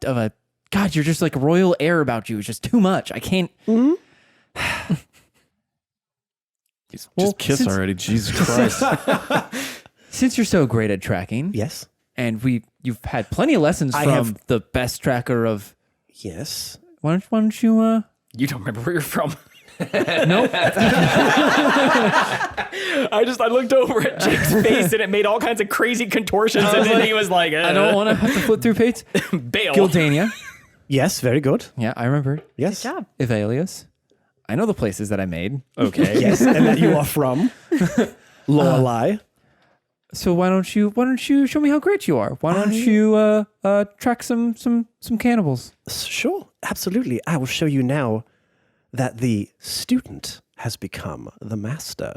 of a." God, you're just like royal air about you. It's just too much. I can't. Just kiss since- already. Jesus Christ. Since you're so great at tracking, Yes. and you've had plenty of lessons I from have- the best tracker of. Yes. Why don't you? You don't remember where you're from. Nope. I looked over at Jake's face and it made all kinds of crazy contortions. And then he was like, I don't want to have to flip through pates. bail. Gildania. Yes. Very good. Yeah, I remember. Yes. job. Ivalius. I know the places that I made. Okay. Yes. And that you are from Lorelai. So why don't you show me how great you are? Why don't you track some cannibals? Sure. Absolutely. I will show you now that the student has become the master.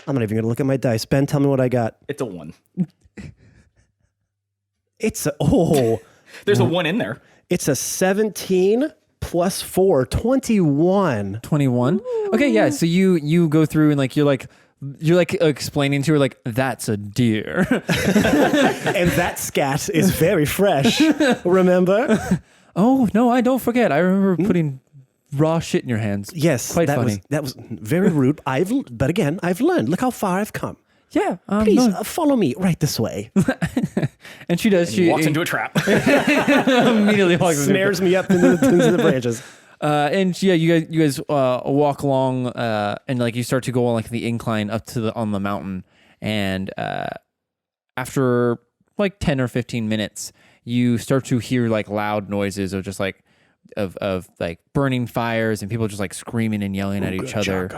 I'm not even going to look at my dice. Ben, tell me what I got. It's a 1. It's a There's a 1 in there. It's a 17 plus 4, 21. 21. Okay, yeah. So you go through and you're explaining to her like that's a deer. And that scat is very fresh. Remember? Oh no, I don't forget. I remember putting raw shit in your hands. Yes. Quite that funny. that was very rude. But again, I've learned. Look how far I've come. Yeah. Please no. follow me right this way. And she does. He She walks into a trap. immediately walks into Snares me up into the branches. and yeah, you guys walk along, and like you start to go on like the incline up to on the mountain, and after like 10 or 15 minutes, you start to hear like loud noises of just like of like burning fires and people just like screaming and yelling at each other.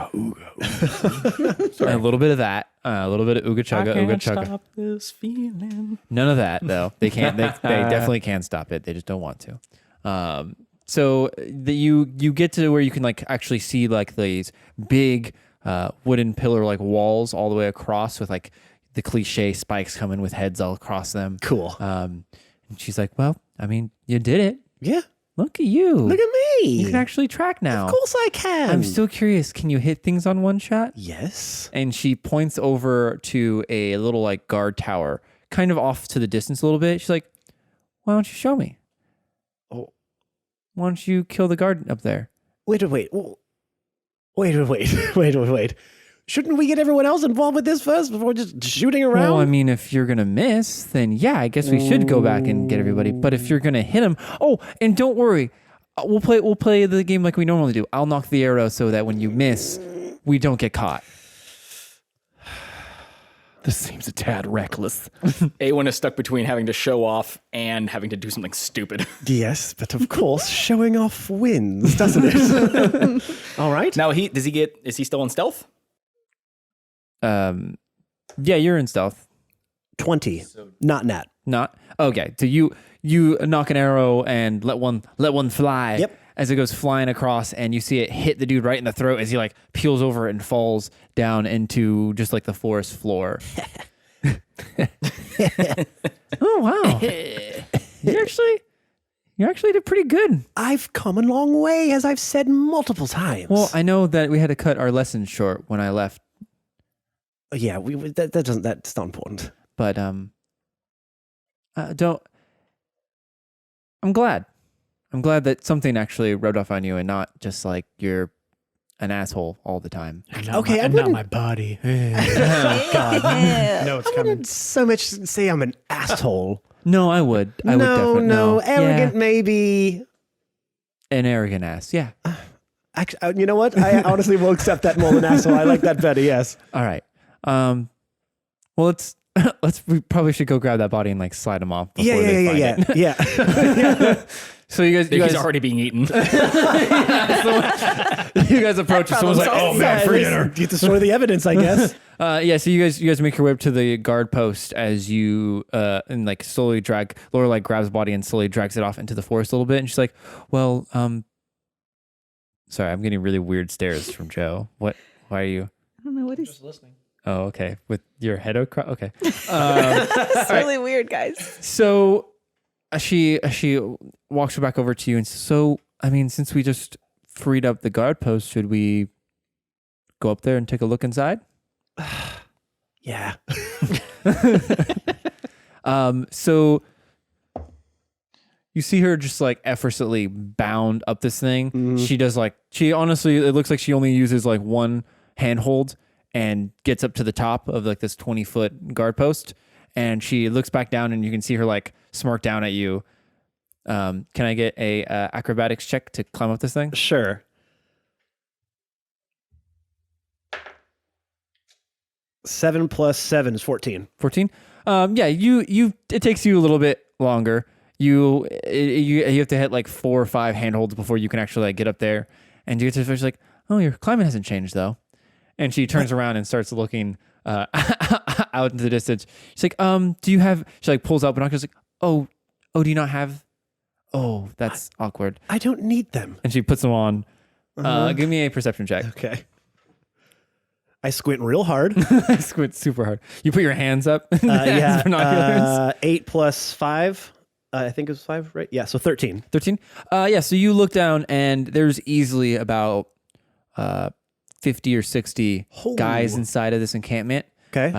And a little bit of that, a little bit of ooga chugga, ooga chugga. Stop this feeling. None of that though. They can't. They definitely can stop it. They just don't want to. So you get to where you can like actually see like these big wooden pillar like walls all the way across with like the cliche spikes coming with heads all across them. Cool. And she's like, "Well, I mean, you did it. Yeah. Look at you. Look at me. You can actually track now. Of course I can. I'm still curious. Can you hit things on one shot? Yes. And she points over to a little like guard tower, kind of off to the distance a little bit. She's like, why don't you show me? Oh. Why don't you kill the guard up there? Wait. Shouldn't we get everyone else involved with this first before just shooting around? Well, I mean, if you're gonna miss, then yeah, I guess we should go back and get everybody. But if you're gonna hit him, and don't worry, we'll play the game like we normally do. I'll knock the arrow so that when you miss, we don't get caught. This seems a tad reckless. Aewyn is stuck between having to show off and having to do something stupid. Yes, but of course, showing off wins, doesn't it? All right. Now, is he still in stealth? Yeah, you're in stealth. 20. Not nat. Not okay. So you knock an arrow and let one fly. Yep. As it goes flying across, and you see it hit the dude right in the throat as he like peels over and falls down into just like the forest floor. Oh wow! You actually did pretty good. I've come a long way, as I've said multiple times. Well, I know that we had to cut our lessons short when I left, yeah, that's not important. but don't. I'm glad that something actually rubbed off on you and not just like you're an asshole all the time. Okay, and not my body. Oh, God. No, it's I coming. wouldn't so much say I'm an asshole. No, I would. I would definitely. No, arrogant Yeah. maybe. An arrogant ass. Yeah. Actually, you know what? I honestly will accept that more than asshole. I like that better. Yes. All right. Well, we probably should go grab that body and like slide him off. Before they find it. Yeah. So you guys, He's already being eaten. you guys approach. Someone's like, "Oh man, for dinner." You destroy the evidence, I guess. Yeah. So you guys make your way up to the guard post as you and like slowly drag. Lorelai grabs the body and slowly drags it off into the forest a little bit, and she's like, "Well, sorry, I'm getting really weird stares from Joe. What? Why are you?" I don't know what he's. Just listening. Oh, okay. With your head across. Okay. It's really weird, guys. So she walks back over to you and says, so, I mean, since we just freed up the guard post, should we go up there and take a look inside? Yeah. So you see her just like effortlessly bound up this thing. Mm-hmm. She honestly, it looks like she only uses like one handhold and gets up to the top of like this 20-foot guard post. And she looks back down and you can see her like smirk down at you. Can I get a acrobatics check to climb up this thing? Sure. 7 + 7 is 14. 14. Yeah, it takes you a little bit longer. You have to hit like 4 or 5 handholds before you can actually like get up there. And you get to the first like, oh, your climbing hasn't changed though. And she turns around and starts looking out into the distance. She's like, do you have? She like pulls out binoculars. Like, oh, do you not have? Oh, that's awkward. I don't need them. And she puts them on. Give me a perception check. Okay. I squint real hard. I squint super hard. You put your hands up. Yeah. Binoculars. 8 + 5. I think it was 5, right? Yeah. So 13. 13. Yeah. So you look down and there's easily about 50 or 60 guys inside of this encampment. Okay.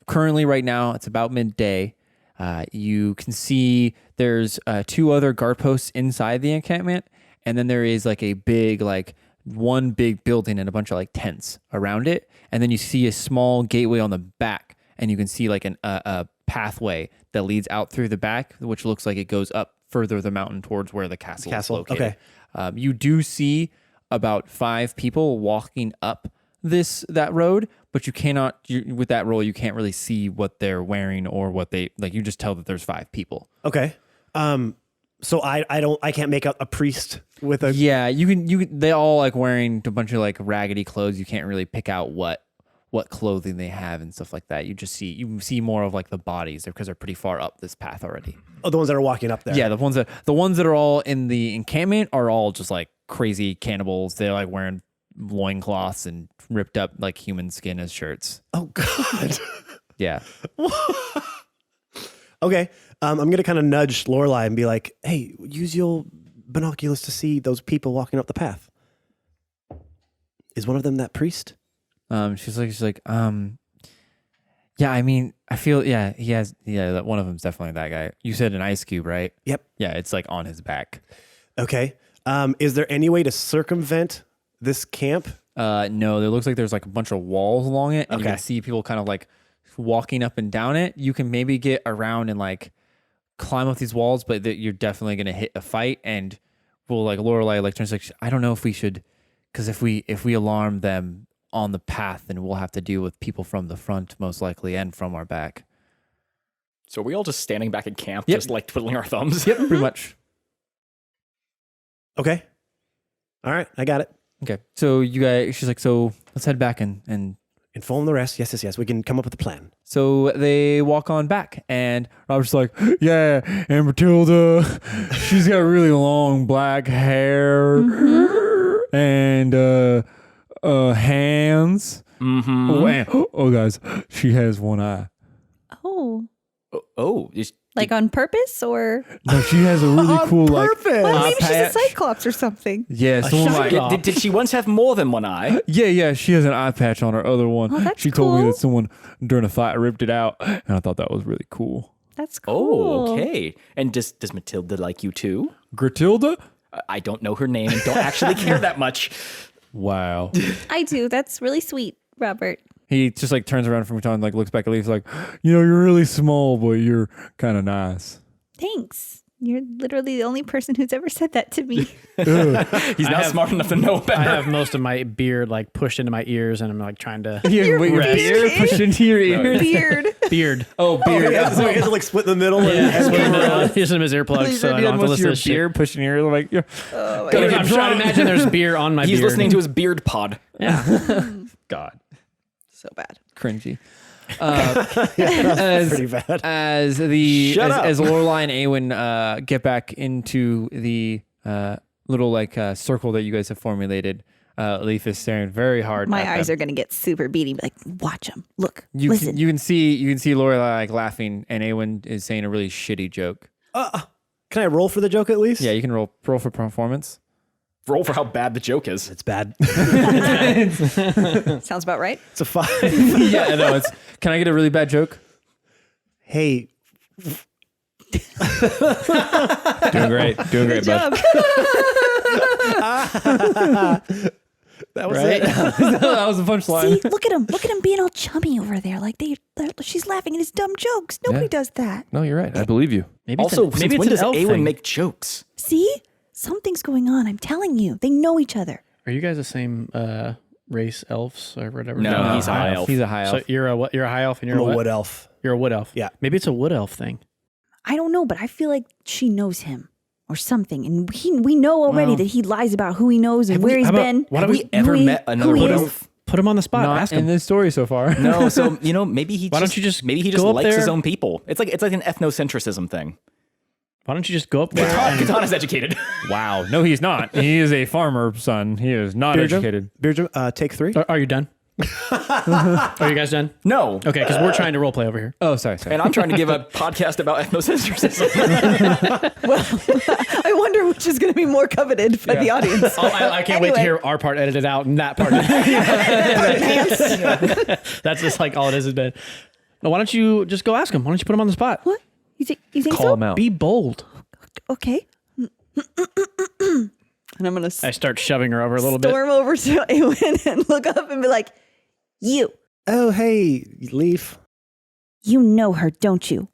Currently, right now, it's about midday. You can see there's 2 other guard posts inside the encampment, and then there is like a big, like one big building and a bunch of like tents around it. And then you see a small gateway on the back, and you can see like a pathway that leads out through the back, which looks like it goes up further the mountain towards where the castle is located. Okay. You do see about 5 people walking up that road, but you cannot, with that roll, you can't really see what they're wearing or what they like. You just tell that there's 5 people. Okay. So I can't make out a priest with a. Yeah, you can. They all like wearing a bunch of like raggedy clothes. You can't really pick out what clothing they have and stuff like that. You see more of like the bodies because they're pretty far up this path already. Oh, the ones that are walking up there. Yeah, the ones that are all in the encampment are all just like crazy cannibals. They're like wearing loincloths and ripped up like human skin as shirts. Oh God. Yeah. Okay. I'm gonna kind of nudge Lorelai and be like, "Hey, use your binoculars to see those people walking up the path. Is one of them that priest? She's like, yeah, I mean, I feel, he has, that one of them's definitely that guy. You said an ice cube, right? Yep. Yeah, it's like on his back. Okay. Is there any way to circumvent this camp? No, there looks like there's like a bunch of walls along it, and you Okay. can see people kind of like walking up and down it. You can maybe get around and like climb up these walls, but you're definitely gonna hit a fight. And well, like Lorelai like turns like, I don't know if we should, because if we alarm them on the path, then we'll have to deal with people from the front most likely and from our back. So are we all just standing back at camp, Yep. just like twiddling our thumbs? Yep, pretty much. Okay. All right, I got it. Okay, so you guys, she's like, so let's head back and Inform the rest. Yes. We can come up with a plan. so they walk on back, and Robert's like, yeah, and Matilda, she's got really long black hair and hands. Mm-hmm. Oh, guys, she has one eye. Oh, Oh, like on purpose or? No, she has a really cool like. Well, maybe she's a patch. cyclops or something. Yeah, someone like. did she once have more than one eye? Yeah, she has an eye patch on her other one. Oh, that's she told me cool. that someone during a fight ripped it out, and I thought that was really cool. That's cool. Oh, okay. And does Matilda like you too? Gratilda? I don't know her name and don't actually care that much. Wow. I do. That's really sweet, Robert. he just like turns around from time and like looks back at Leaf like, You're really small, but you're kind of nice. Thanks. You're literally the only person who's ever said that to me. He's not smart enough to know better. I have most of my beard like pushed into my ears, and I'm like trying to your beard pushed into your ears. Beard. beard. Oh, beard. So he has to like split in the middle. Use them as earplugs, so I don't have to listen to this shit. beard pushing your ear. Like, Oh, my I'm God. trying to imagine there's beer on my He's beard. listening to his beard pod. God, So bad. cringy. As Pretty bad. as Shut up. as Lorelai and Aewyn get back into the little like circle that you guys have formulated, Leaf is staring very hard. My at eyes them. are going to get super beady. Like, watch them. Look. You listen. can, you can see Lorelai like laughing, and Aewyn is saying a really shitty joke. Can I roll for the joke at least? Yeah, you can roll for performance. Roll for how bad the joke is. It's bad. Sounds about right. It's a 5. Yeah, no, it's. Can I get a really bad joke? Hey, Doing great, Good job. that was right? it. That was the punchline. See, look at him. Look at him being all chummy over there. Like she's laughing at his dumb jokes. Nobody Yeah. does that. No, you're right. I believe you. Maybe Also, it's since when does Aewyn thing. make jokes? See? Something's going on. I'm telling you. They know each other. Are you guys the same race, elves or whatever? No, he's a high elf. He's a high elf. So you're a what? You're a high elf, and you're I'm a a what? wood elf. You're a wood elf. Yeah. Maybe it's a wood elf thing. I don't know, but I feel like she knows him or something. And we know already that he lies about who he knows and where he's been. Why Have don't we ever met another who he wood is. elf? put him on the spot? Not Ask in him. this story so far. No, so maybe he. Why don't you just maybe he just go up likes his there? own people? It's like an ethnocentrism thing. Why don't you just go up there? Katana's educated. Wow. No, he's not. He is a farmer son. He is not educated. Beardrum, take 3. Are you done? Are you guys done? No. Okay, because we're trying to role play over here. Oh, sorry. And I'm trying to give a podcast about ethnocentrism. I wonder which is going to be more coveted by the audience. Oh, I can't wait to hear our part edited out and that part. That's just like all it is. Well, why don't you just go ask him? Why don't you put him on the spot? What? You think Call so? him out. Be bold. Okay. And I'm going I to start shoving her over a little bit. storm over to Aewyn and look up and be like, You. Oh, hey, Leaf. You know her, don't you?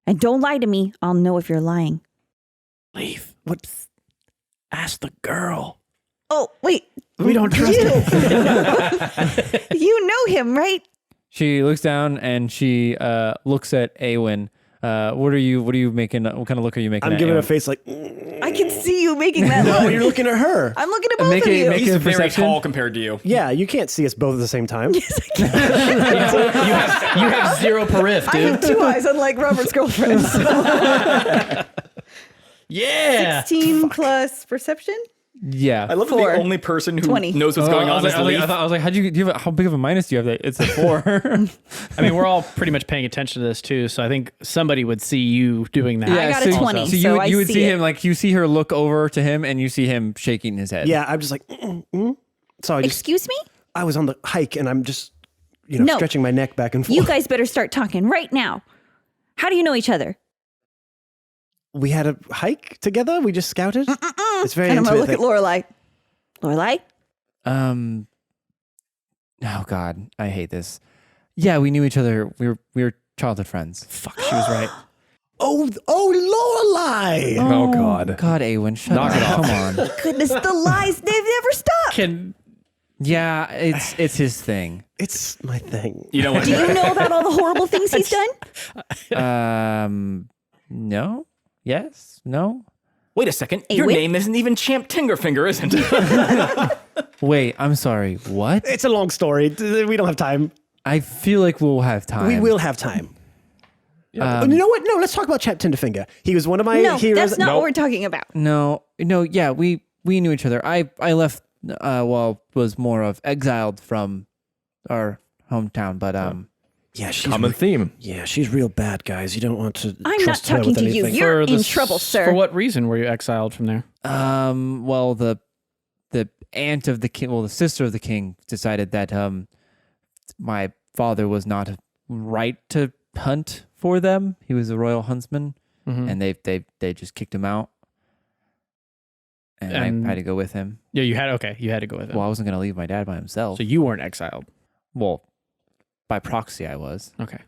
And don't lie to me. I'll know if you're lying. Leaf. What? Ask the girl. oh, wait. We don't trust You. him. You know him, right? She looks down and she looks at Aewyn. What are you making? What kind of look are you making? I'm at giving Aewyn? a face like, I can see you making that no, look. you're looking at her. I'm looking at both Make of it- you. make He's a very perception. tall compared to you. Yeah, you can't see us both at the same time. You have zero perif, I dude. have 2 eyes, unlike Robert's girlfriend. So. Yeah. 16 plus perception? Yeah. I love that 4. the only person who 20. knows what's going on is Leaf. I was like, how big of a minus do you have? It's a 4. I mean, we're all pretty much paying attention to this too, so I think somebody would see you doing that. I got a 20, So so I you would see see it. him, like, you see her look over to him and you see him shaking his head. Yeah, I'm just like, So I just, Excuse me? I was on the hike and I'm just, you know, No. stretching my neck back and forth. You guys better start talking right now. How do you know each other? We had a hike together. We just scouted. It's very And I'm going to intimate. look at Lorelai. Lorelai? Oh God, I hate this. Yeah, we knew each other. We were childhood friends. Fuck, she was right. Oh, Lorelai. Oh, God. God, Aewyn, shut Knock up. it off. Come on. Goodness, the lies, they've never stopped. Yeah, it's his thing. It's my thing. You know what? Do you know about all the horrible things he's done? No. Yes. No. Wait a second. Your Aewyn? name isn't even Champ Tingerfinger, isn't it? Wait, I'm sorry. What? It's a long story. We don't have time. I feel like we'll have time. We will have time. You know what? No, let's talk about Chap Tinderfinger. He was one of my No, heroes. that's not what we're talking about. No. Yeah, we knew each other. I left. Was more of exiled from our hometown, but Yeah, she's Common theme. Yeah, she's real bad, guys. You don't want to. I'm not trust her talking with to you. anything. You're For in the trouble, sir. For what reason were you exiled from there? well, the aunt of the king, the sister of the king, decided that my father was not right to hunt for them. He was a royal huntsman, and they just kicked him out. And I had to go with him. Yeah, you had to go with him. Well, I wasn't going to leave my dad by himself. So you weren't exiled. Well, by proxy, I was. Okay.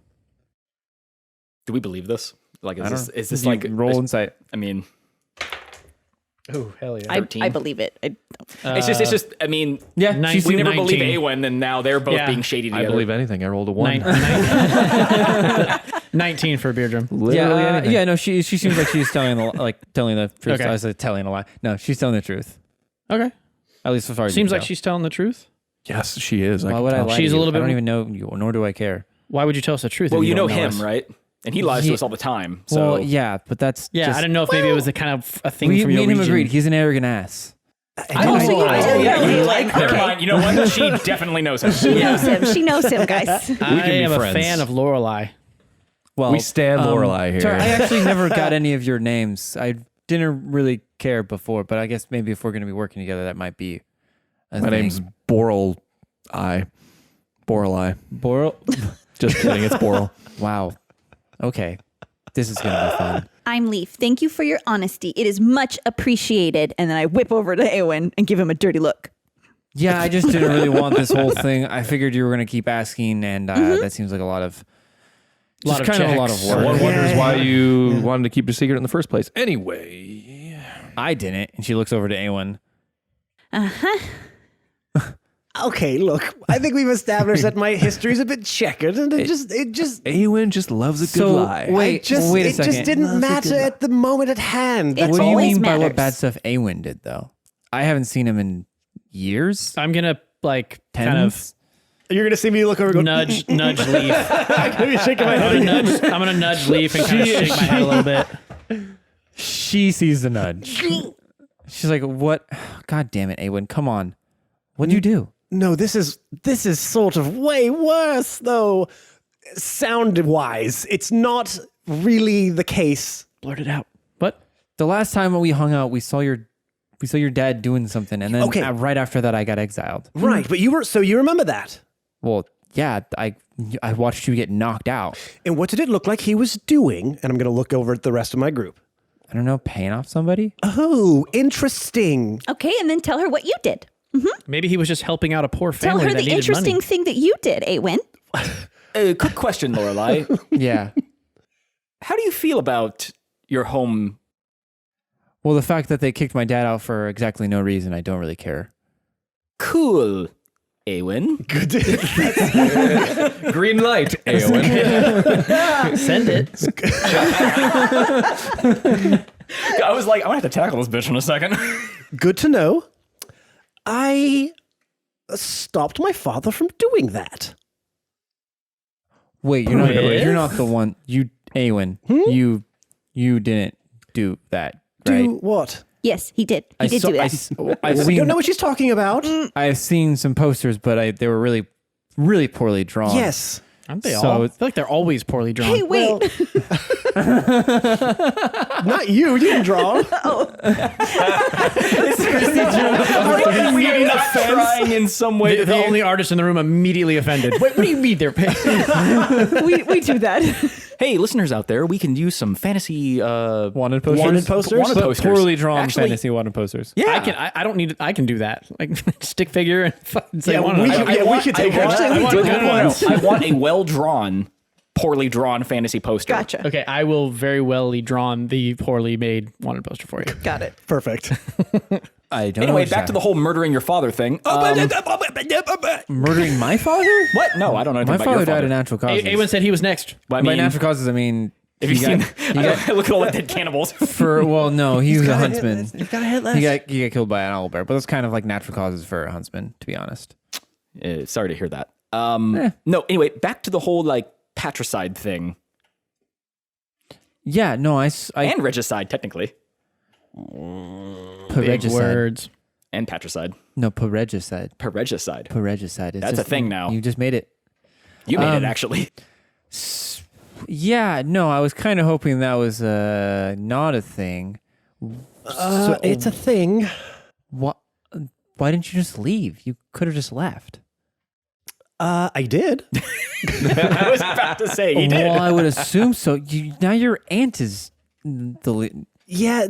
Do we believe this? Like, is this You like roll insight? I mean, Oh, hell yeah. I believe it. it's just. I mean, Yeah, we never believe 19. Aewyn, and now they're both Yeah. being shady I together. believe anything. I rolled a 1. 19 for Beer Drum. Literally anything. Yeah. No, she seems like she's telling the truth. Okay. I was telling a lie. No, she's telling the truth. Okay. At least as far as Seems you like can she's telling the truth. Yes, she is. tell. Why would I lie? She's to a you? little bit I don't more- even know you, nor do I care. Why would you tell us the truth? Well, if you know don't him, us? right? And he lies to us all the time. So Well, yeah, but that's Yeah, just, I didn't know if maybe it was a kind of a thing We, from me your and him region. agreed. He's an arrogant ass. Also, you do yeah, know you him. like her. Okay. Fine. You know what? She definitely knows him. She knows him. She knows him, guys. I be am friends. a fan of Lorelai. Well, We stand Lorelai here. Sorry, I actually never got any of your names. I didn't really care before, but I guess maybe if we're going to be working together, that might be a My thing. name's Borrelai. Borrelai. Boral. Just kidding. It's Borrel. Wow. Okay. This is going to be fun. I'm Leaf. Thank you for your honesty. It is much appreciated. And then I whip over to Aewyn and give him a dirty look. Yeah, I just didn't really want this whole thing. I figured you were going to keep asking, and that seems like a lot of Lot of kind of a lot checks. of work. One wonders why you wanted to keep your secret in the first place. Anyway. I didn't. And she looks over to Aewyn. Okay, look. I think we've established that my history's a bit checkered, and it just Aewyn just loves a good So, lie. wait a it second. just didn't matter at the moment at hand. That's It's What do you always mean by what matters. bad stuff Aewyn did, though? I haven't seen him in years. I'm gonna like kind Tens? You're gonna see me look over and go, of nudge Leaf. I'm gonna be shaking my head again. I'm gonna nudge Leaf and kind of shake my head a little bit. She sees the nudge. She's like, "What? God damn it, Aewyn! Come on, what'd you do?" No, this is sort of way worse though. Sound wise, it's not really the case. Blurt it out. What? The last time we hung out, we saw your dad doing something, and then Okay. right after that, I got exiled. Right, but you remember that. Well, yeah, I watched you get knocked out. And what did it look like he was doing? And I'm gonna look over at the rest of my group. I don't know, paying off somebody. Oh, interesting. Okay, and then tell her what you did. Maybe he was just helping out a poor Tell family her that the needed interesting money. thing that you did, Aewyn. quick question, Lorelai. Yeah. How do you feel about your home? Well, the fact that they kicked my dad out for exactly no reason, I don't really care. Cool, Aewyn. Green light, Aewyn. Send it. I was like, I'm gonna have to tackle this bitch in a second. Good to know. I stopped my father from doing that. Wait, you're not the one. You, Aewyn, you didn't do that, right? Do what? Yes, he did. He did do that. I've We seen, don't know what she's talking about. I've seen some posters, but they were really, really poorly drawn. Yes. Aren't they So all? I it's- feel like they're always poorly drawn. Hey, wait. Not you. You didn't draw. Trying in some way. The only artist in the room immediately offended. What do you mean they're paying? we do that. Hey, listeners out there, we can use some fantasy wanted posters. Wanted posters? Wanted But posters. poorly drawn Actually, fantasy wanted posters. Yeah, I don't need. I can do that. Like stick figure and fucking say Yeah, one. we of them. can- we could take I want, Actually, I we want do good have ones. I want a well-drawn, poorly drawn fantasy poster. Gotcha. Okay, I will very wellly drawn the poorly made wanted poster for you. Got it. Perfect. I don't Anyway, know. back to the whole murdering your father thing. Murdering my father? What? No, I don't know anything My about father your died father. of natural causes. Aewyn said he was next. Well, I By mean, natural causes, I mean have you he seen? got- Look at all the dead cannibals. no, he was a huntsman. You've got a hit less. He got killed by an owl bear, but that's kind of like natural causes for a huntsman, to be honest. Sorry to hear that. No, anyway, back to the whole like patricide thing Yeah, no, I and regicide, technically, Big regicide. words. and patricide. No, regicide. Regicide. Regicide. It's That's a thing now. You just made it. You made it actually. Yeah, no, I was kind of hoping that was not a thing. It's a thing. What? Why didn't you just leave? You could have just left. I did. I was about to say he did. Well, I would assume so. Now your aunt is Yeah,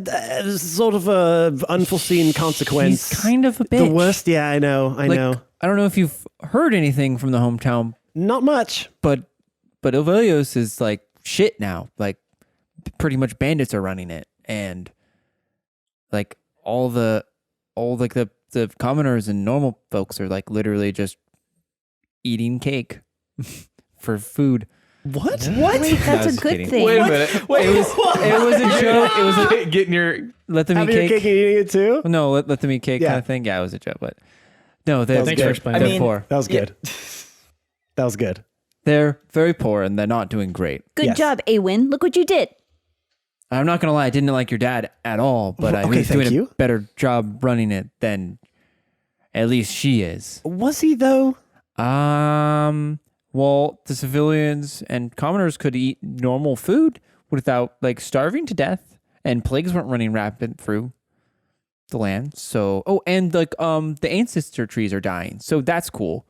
sort of a unforeseen consequence. She's kind of a bitch. The worst. Yeah, I know. I know. I don't know if you've heard anything from the hometown, Not much. but Ovelios is like shit now. Like pretty much bandits are running it, and like all the commoners and normal folks are like literally just eating cake for food. What? What? Wait, I that's was a good kidding. thing. Wait a minute. It was a joke. It was a, Getting your let them eat Having your cake. cake and eating it too? No, let them eat cake Yeah. kind of thing. Yeah, it was a joke, but no, they're Thanks for explaining. They're I mean- poor. That was good. That was good. They're very poor and they're not doing great. Good Yes. job, Aewyn. Look what you did. I'm not gonna lie, I didn't like your dad at all, but I Okay, was doing thank you. a better job running it than at least she is. Was he though? Well, the civilians and commoners could eat normal food without like starving to death, and plagues weren't running rapid through the land. So, and like the ancestor trees are dying, so that's cool.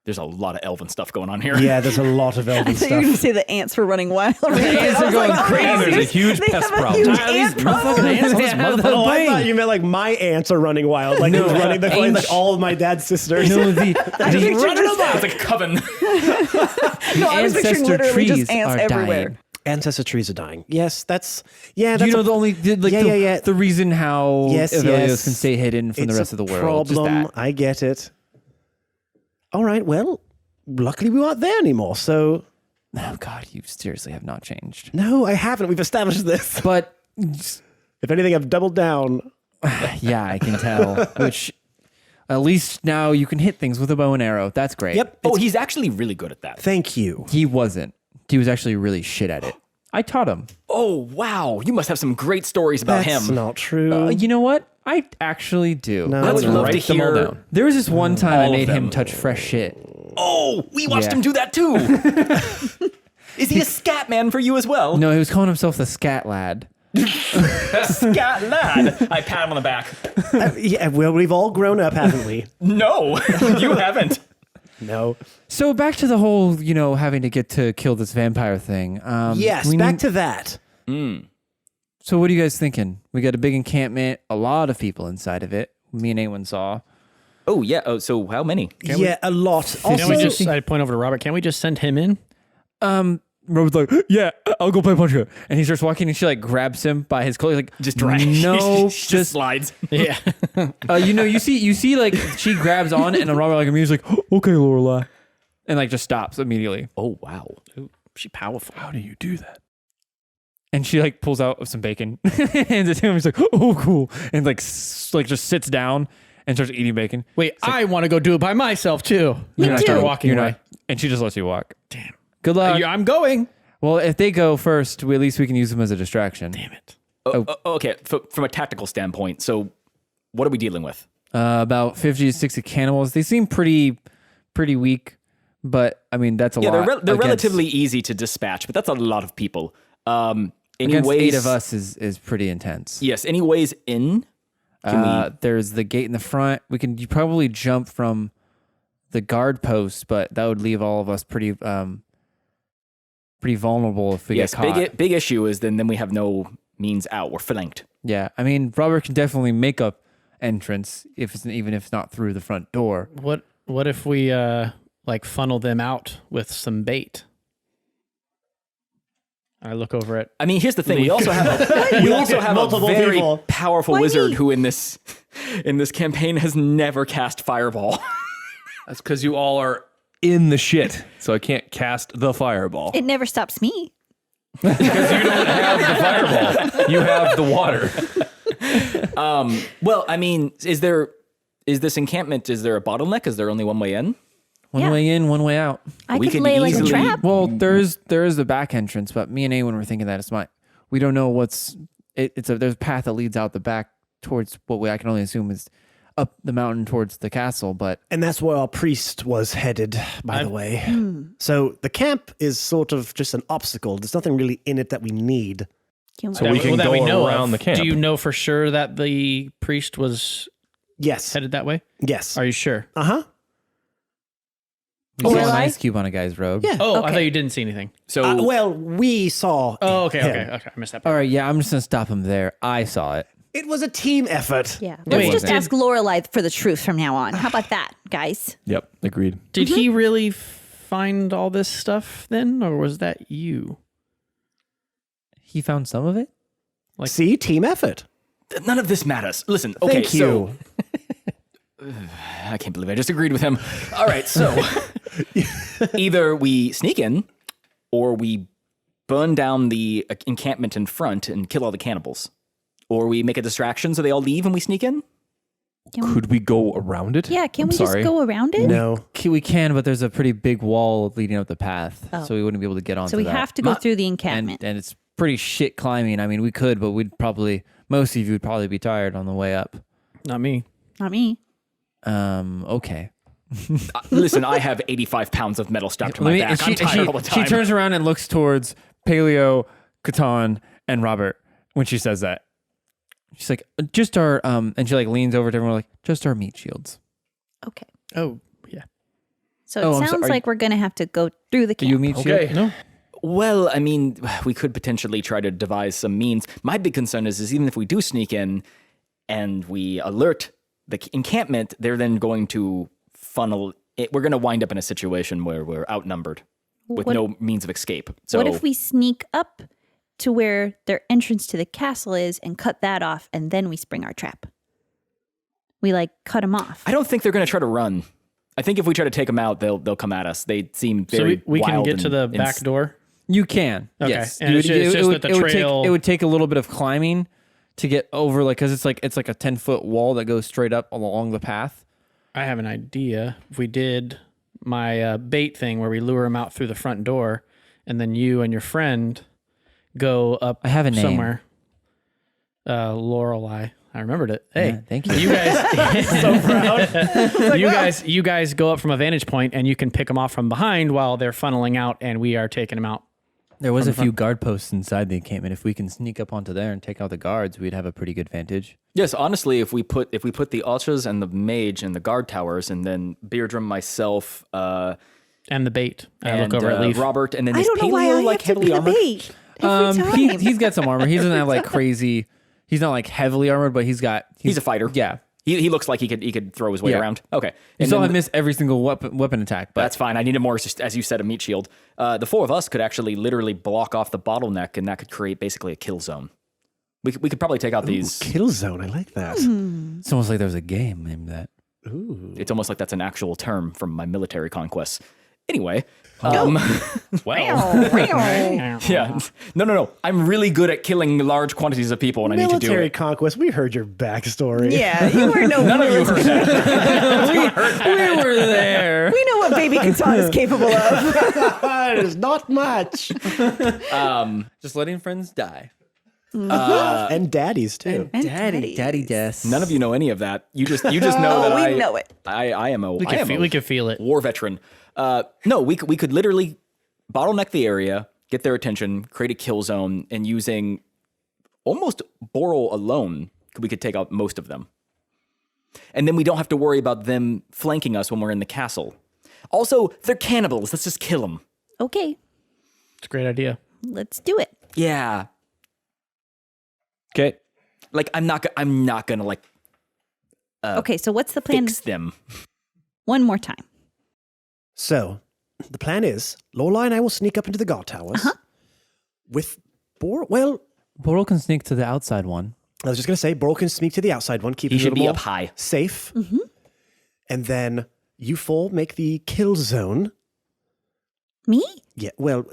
There's a lot of elven stuff going on here. Yeah, there's a lot of I elven thought you were going to stuff. say the ants were running wild. ants are going crazy. There's a huge They pest have a problem. huge These ant problem. motherfucking ants on this motherfucker. Oh, I thought you meant like my ants are running wild. Like he was running the like all of my dad's sisters. No, the It's like a coven. No, I was picturing ancestor literally trees just ants are everywhere. dying. Ancestor trees are dying. Yes, that's that's You know a- the only like Yeah, the, yeah, yeah. the reason how Yes, Avelios yes. can stay hidden from it's the rest a of the world. Just problem. that. I get it. All right, well, luckily we aren't there anymore. So Oh God, you seriously have not changed. no, I haven't. We've established this. But If anything, I've doubled down. yeah, I can tell. Which at least now you can hit things with a bow and arrow. That's great. Yep. Oh, he's actually really good at that. Thank you. He wasn't. He was actually really shit at it. I taught him. Oh, wow. You must have some great stories about That's him. not true. You know what? I actually do. No. I would Let's love to write them all hear. down. There was this one time I All of made him them. touch fresh shit. Oh, we watched Yeah. him do that too. Is he a scat man for you as well? No, he was calling himself the Scat Lad. Scat lad. I pat him on the back. Yeah, well, we've all grown up, haven't we? No, you haven't. No. So back to the whole, having to get to kill this vampire thing. Yes, back to that. So what are you guys thinking? We got a big encampment, a lot of people inside of it. Me and Aewyn saw. Oh, yeah. Oh, so how many? A lot. Can't Also, we just? I point over to Robert. Can't we just send him in? Robert's like, yeah, I'll go play punch out. And he starts walking and she like grabs him by his clothes, like Just drag. No, just slides. Yeah. you see like she grabs on and then Robert like immediately like, okay, Lorelai. And like just stops immediately. Oh, wow. She powerful. How do you do that? And she like pulls out some bacon, hands it to him. He's like, oh, cool. And like just sits down and starts eating bacon. Wait, I want to go do it by myself too. You're And I not start doing- walking you're away. not- and she just lets you walk. Damn. Good luck. I'm going. Well, if they go first, at least we can use them as a distraction. Damn it. Okay, from a tactical standpoint, so what are we dealing with? About 50 to 60 cannibals. They seem pretty weak, but I mean that's a lot. They're relatively easy to dispatch, but that's a lot of people. Against 8 of us is pretty intense. Yes. Any ways in? There's the gate in the front. You probably jump from the guard post, but that would leave all of us pretty vulnerable if we get caught. Big issue is then we have no means out. We're flanked. Yeah, I mean Robert can definitely make up entrance even if it's not through the front door. What if we funnel them out with some bait? I look over at. I mean, here's the thing. We also have a very powerful wizard who in this campaign has never cast fireball. That's because you all are in the shit, so I can't cast the fireball. It never stops me. Because you don't have the fireball. You have the water. Well, I mean, is this encampment, is there a bottleneck? Is there only one way in? One way in, one way out. I We could can lay like a easily- trap. Well, there is the back entrance, but me and Aewyn were thinking that we don't know there's a path that leads out the back towards I can only assume is up the mountain towards the castle, but And that's where our priest was headed, by the way. So the camp is sort of just an obstacle. There's nothing really in it that we need. So we can that we go know around of. the camp. Do you know for sure that the priest was Yes. headed that way? Yes. Are you sure? Uh-huh. we saw an Lorelai? ice cube on a guy's robe. Yeah. Oh, I Okay. thought you didn't see anything. So Well, we saw Oh, okay, him. okay. I missed that All part. right, yeah, I'm just gonna stop him there. I saw it. It was a team effort. Yeah. Wait, Let's just did- ask Lorelai for the truth from now on. How about that, guys? Yep, agreed. Did he really find all this stuff then, or was that you? He found some of it. See? Team effort. none of this matters. Listen, okay, Thank you. I can't believe I just agreed with him. All right, so either we sneak in or we burn down the encampment in front and kill all the cannibals. Or we make a distraction so they all leave and we sneak in. Could we go around it? Yeah, can I'm we sorry. just go around it? No. We can, but there's a pretty big wall leading up the path, Oh. so we wouldn't be able to get onto So we that. have to go through the encampment. and it's pretty shit climbing. I mean, we could, but most of you would probably be tired on the way up. Not me. Not me. Okay. Listen, I have 85 pounds of metal strapped to my back. I'm tired all the time. She turns around and looks towards Paleo, Catan, and Robert when she says that. She's like, just our, and she like leans over to everyone like, just our meat shields. Okay. Oh, yeah. So Oh, it I'm sounds sorry. like we're going to have to go through the Are camp. you a meat shield? No. Well, I mean, we could potentially try to devise some means. My big concern is even if we do sneak in and we alert the encampment, they're then going to funnel it. We're going to wind up in a situation where we're outnumbered with What- no means of escape. So What if we sneak up to where their entrance to the castle is and cut that off and then we spring our trap? We like cut them off. I don't think they're going to try to run. I think if we try to take them out, they'll come at us. They seem So very we can wild get to the and back door. You can. Okay. Yes. And it's just that the trail- it would take a little bit of climbing to get over, like, because it's like a 10-foot wall that goes straight up along the path. I have an idea. If we did my bait thing where we lure them out through the front door, and then you and your friend go up I have a name. somewhere. Lorelai. I remembered it. Hey, Yeah, thank you. You guys, so proud. You guys go up from a vantage point, and you can pick them off from behind while they're funneling out, and we are taking them out. There was a few guard posts inside the encampment. If we can sneak up onto there and take out the guards, we'd have a pretty good vantage. Yes, honestly, if we put the archers and the mage in the guard towers, and then Beardrum, myself, And the bait. I and look over at Leaf. Robert, and then I is don't know why Paleo I like have to be heavily the armored? bait every time. He's got some armor. He doesn't have like crazy. He's not like heavily armored, but he's He's a fighter. Yeah. He looks like he could throw his way Yeah. around. Okay, You and saw then him miss every single weapon attack, but that's fine. I needed more, as you said, a meat shield. The four of us could actually literally block off the bottleneck, and that could create basically a kill zone. We could probably take out these. Kill zone. I like that. it's almost like there was a game named that. It's almost like that's an actual term from my military conquests. Anyway, yeah, no. I'm really good at killing large quantities of people when I need to do Military it. conquest. We heard your backstory. Yeah, you were no. None of you heard that. We were there. We know what Baby Catan is capable of. It is not much. Just letting friends die. And daddies too. And Daddy des. None of you know any of that. You just know that we know it. I am a We can feel it. war veteran. No, we could literally bottleneck the area, get their attention, create a kill zone, and using almost Boral alone, we could take out most of them. And then we don't have to worry about them flanking us when we're in the castle. Also, they're cannibals. Let's just kill them. Okay, It's a great idea. let's do it. Yeah. Okay. Like I'm not gonna like Okay, so what's the plan? fix them. One more time. So, the plan is Lorelai and I will sneak up into the guard towers with Well, Boral can sneak to the outside one. I was just going to say, Boral can sneak to the outside one, keep He it a should little be more up high. safe. And then you four make the kill zone. Me? Yeah, well,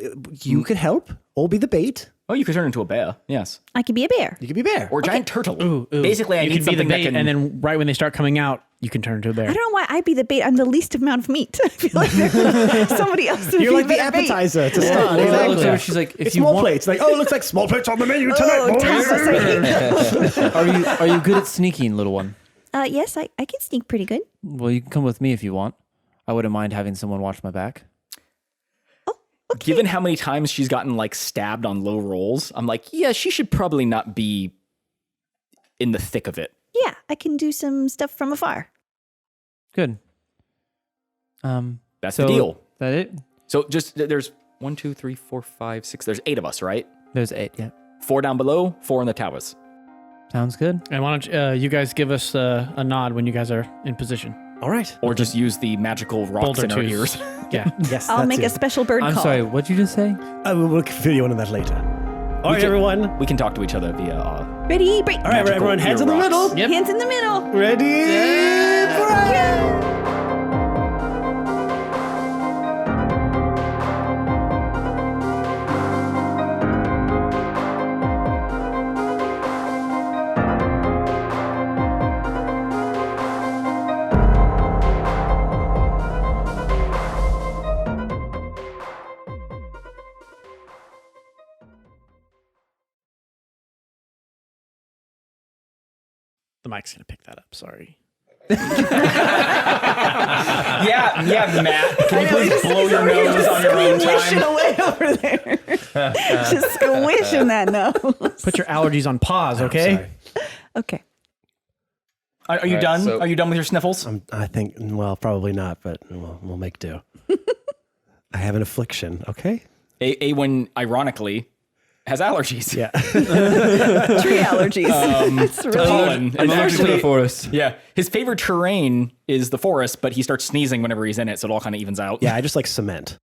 you could help or be the bait. Oh, you could turn into a bear. Yes. I could be a bear. You could be bear. Or a giant turtle. Ooh. Basically, I you need can be the something that bait, can. and then right when they start coming out, you can turn into a bear. I don't know why I'd be the bait. I'm the least amount of meat. I feel like somebody else would You're be like the better bait. appetizer to start. Exactly. Exactly. She's like, if It's you small want, plates. Like, oh, it looks like small plates on the menu tonight. Oh, boys. tapas. are you good at sneaking, little one? Yes, I can sneak pretty good. Well, you can come with me if you want. I wouldn't mind having someone watch my back. Given how many times she's gotten like stabbed on low rolls, I'm like, yeah, she should probably not be in the thick of it. Yeah, I can do some stuff from afar. Good. That's So, the deal. That it? So just there's 1, 2, 3, 4, 5, 6. There's 8 of us, right? There's 8. Yeah. 4 down below, 4 in the towers. Sounds good. And why don't you guys give us a nod when you guys are in position? All right. Or just use the magical rocks Boulder in our twos. ears. Yeah. Yes, I'll that's make it. a special bird I'm call. sorry. What'd you just say? We'll video on that later. All right, everyone. We can talk to each other via. Ready? Break. All right, Magical everyone. Hands ear in the rocks. middle. Yep. Hands in the middle. Ready? Break. The mic's gonna pick that up. Sorry. Yeah, Matt. Can you please blow your nose on your own Squishing time? away over there. Just squishing that nose. Put your allergies on pause, okay? Sorry. Okay. Are you done? so- Are you done with your sniffles? I think, well, probably not, but we'll make do. I have an affliction, okay? Aewyn, ironically, has allergies. Yeah. Tree allergies. It's really Pollen. And actually, forest. yeah, his favorite terrain is the forest, but he starts sneezing whenever he's in it, so it all kind of evens out. Yeah, I just like cement.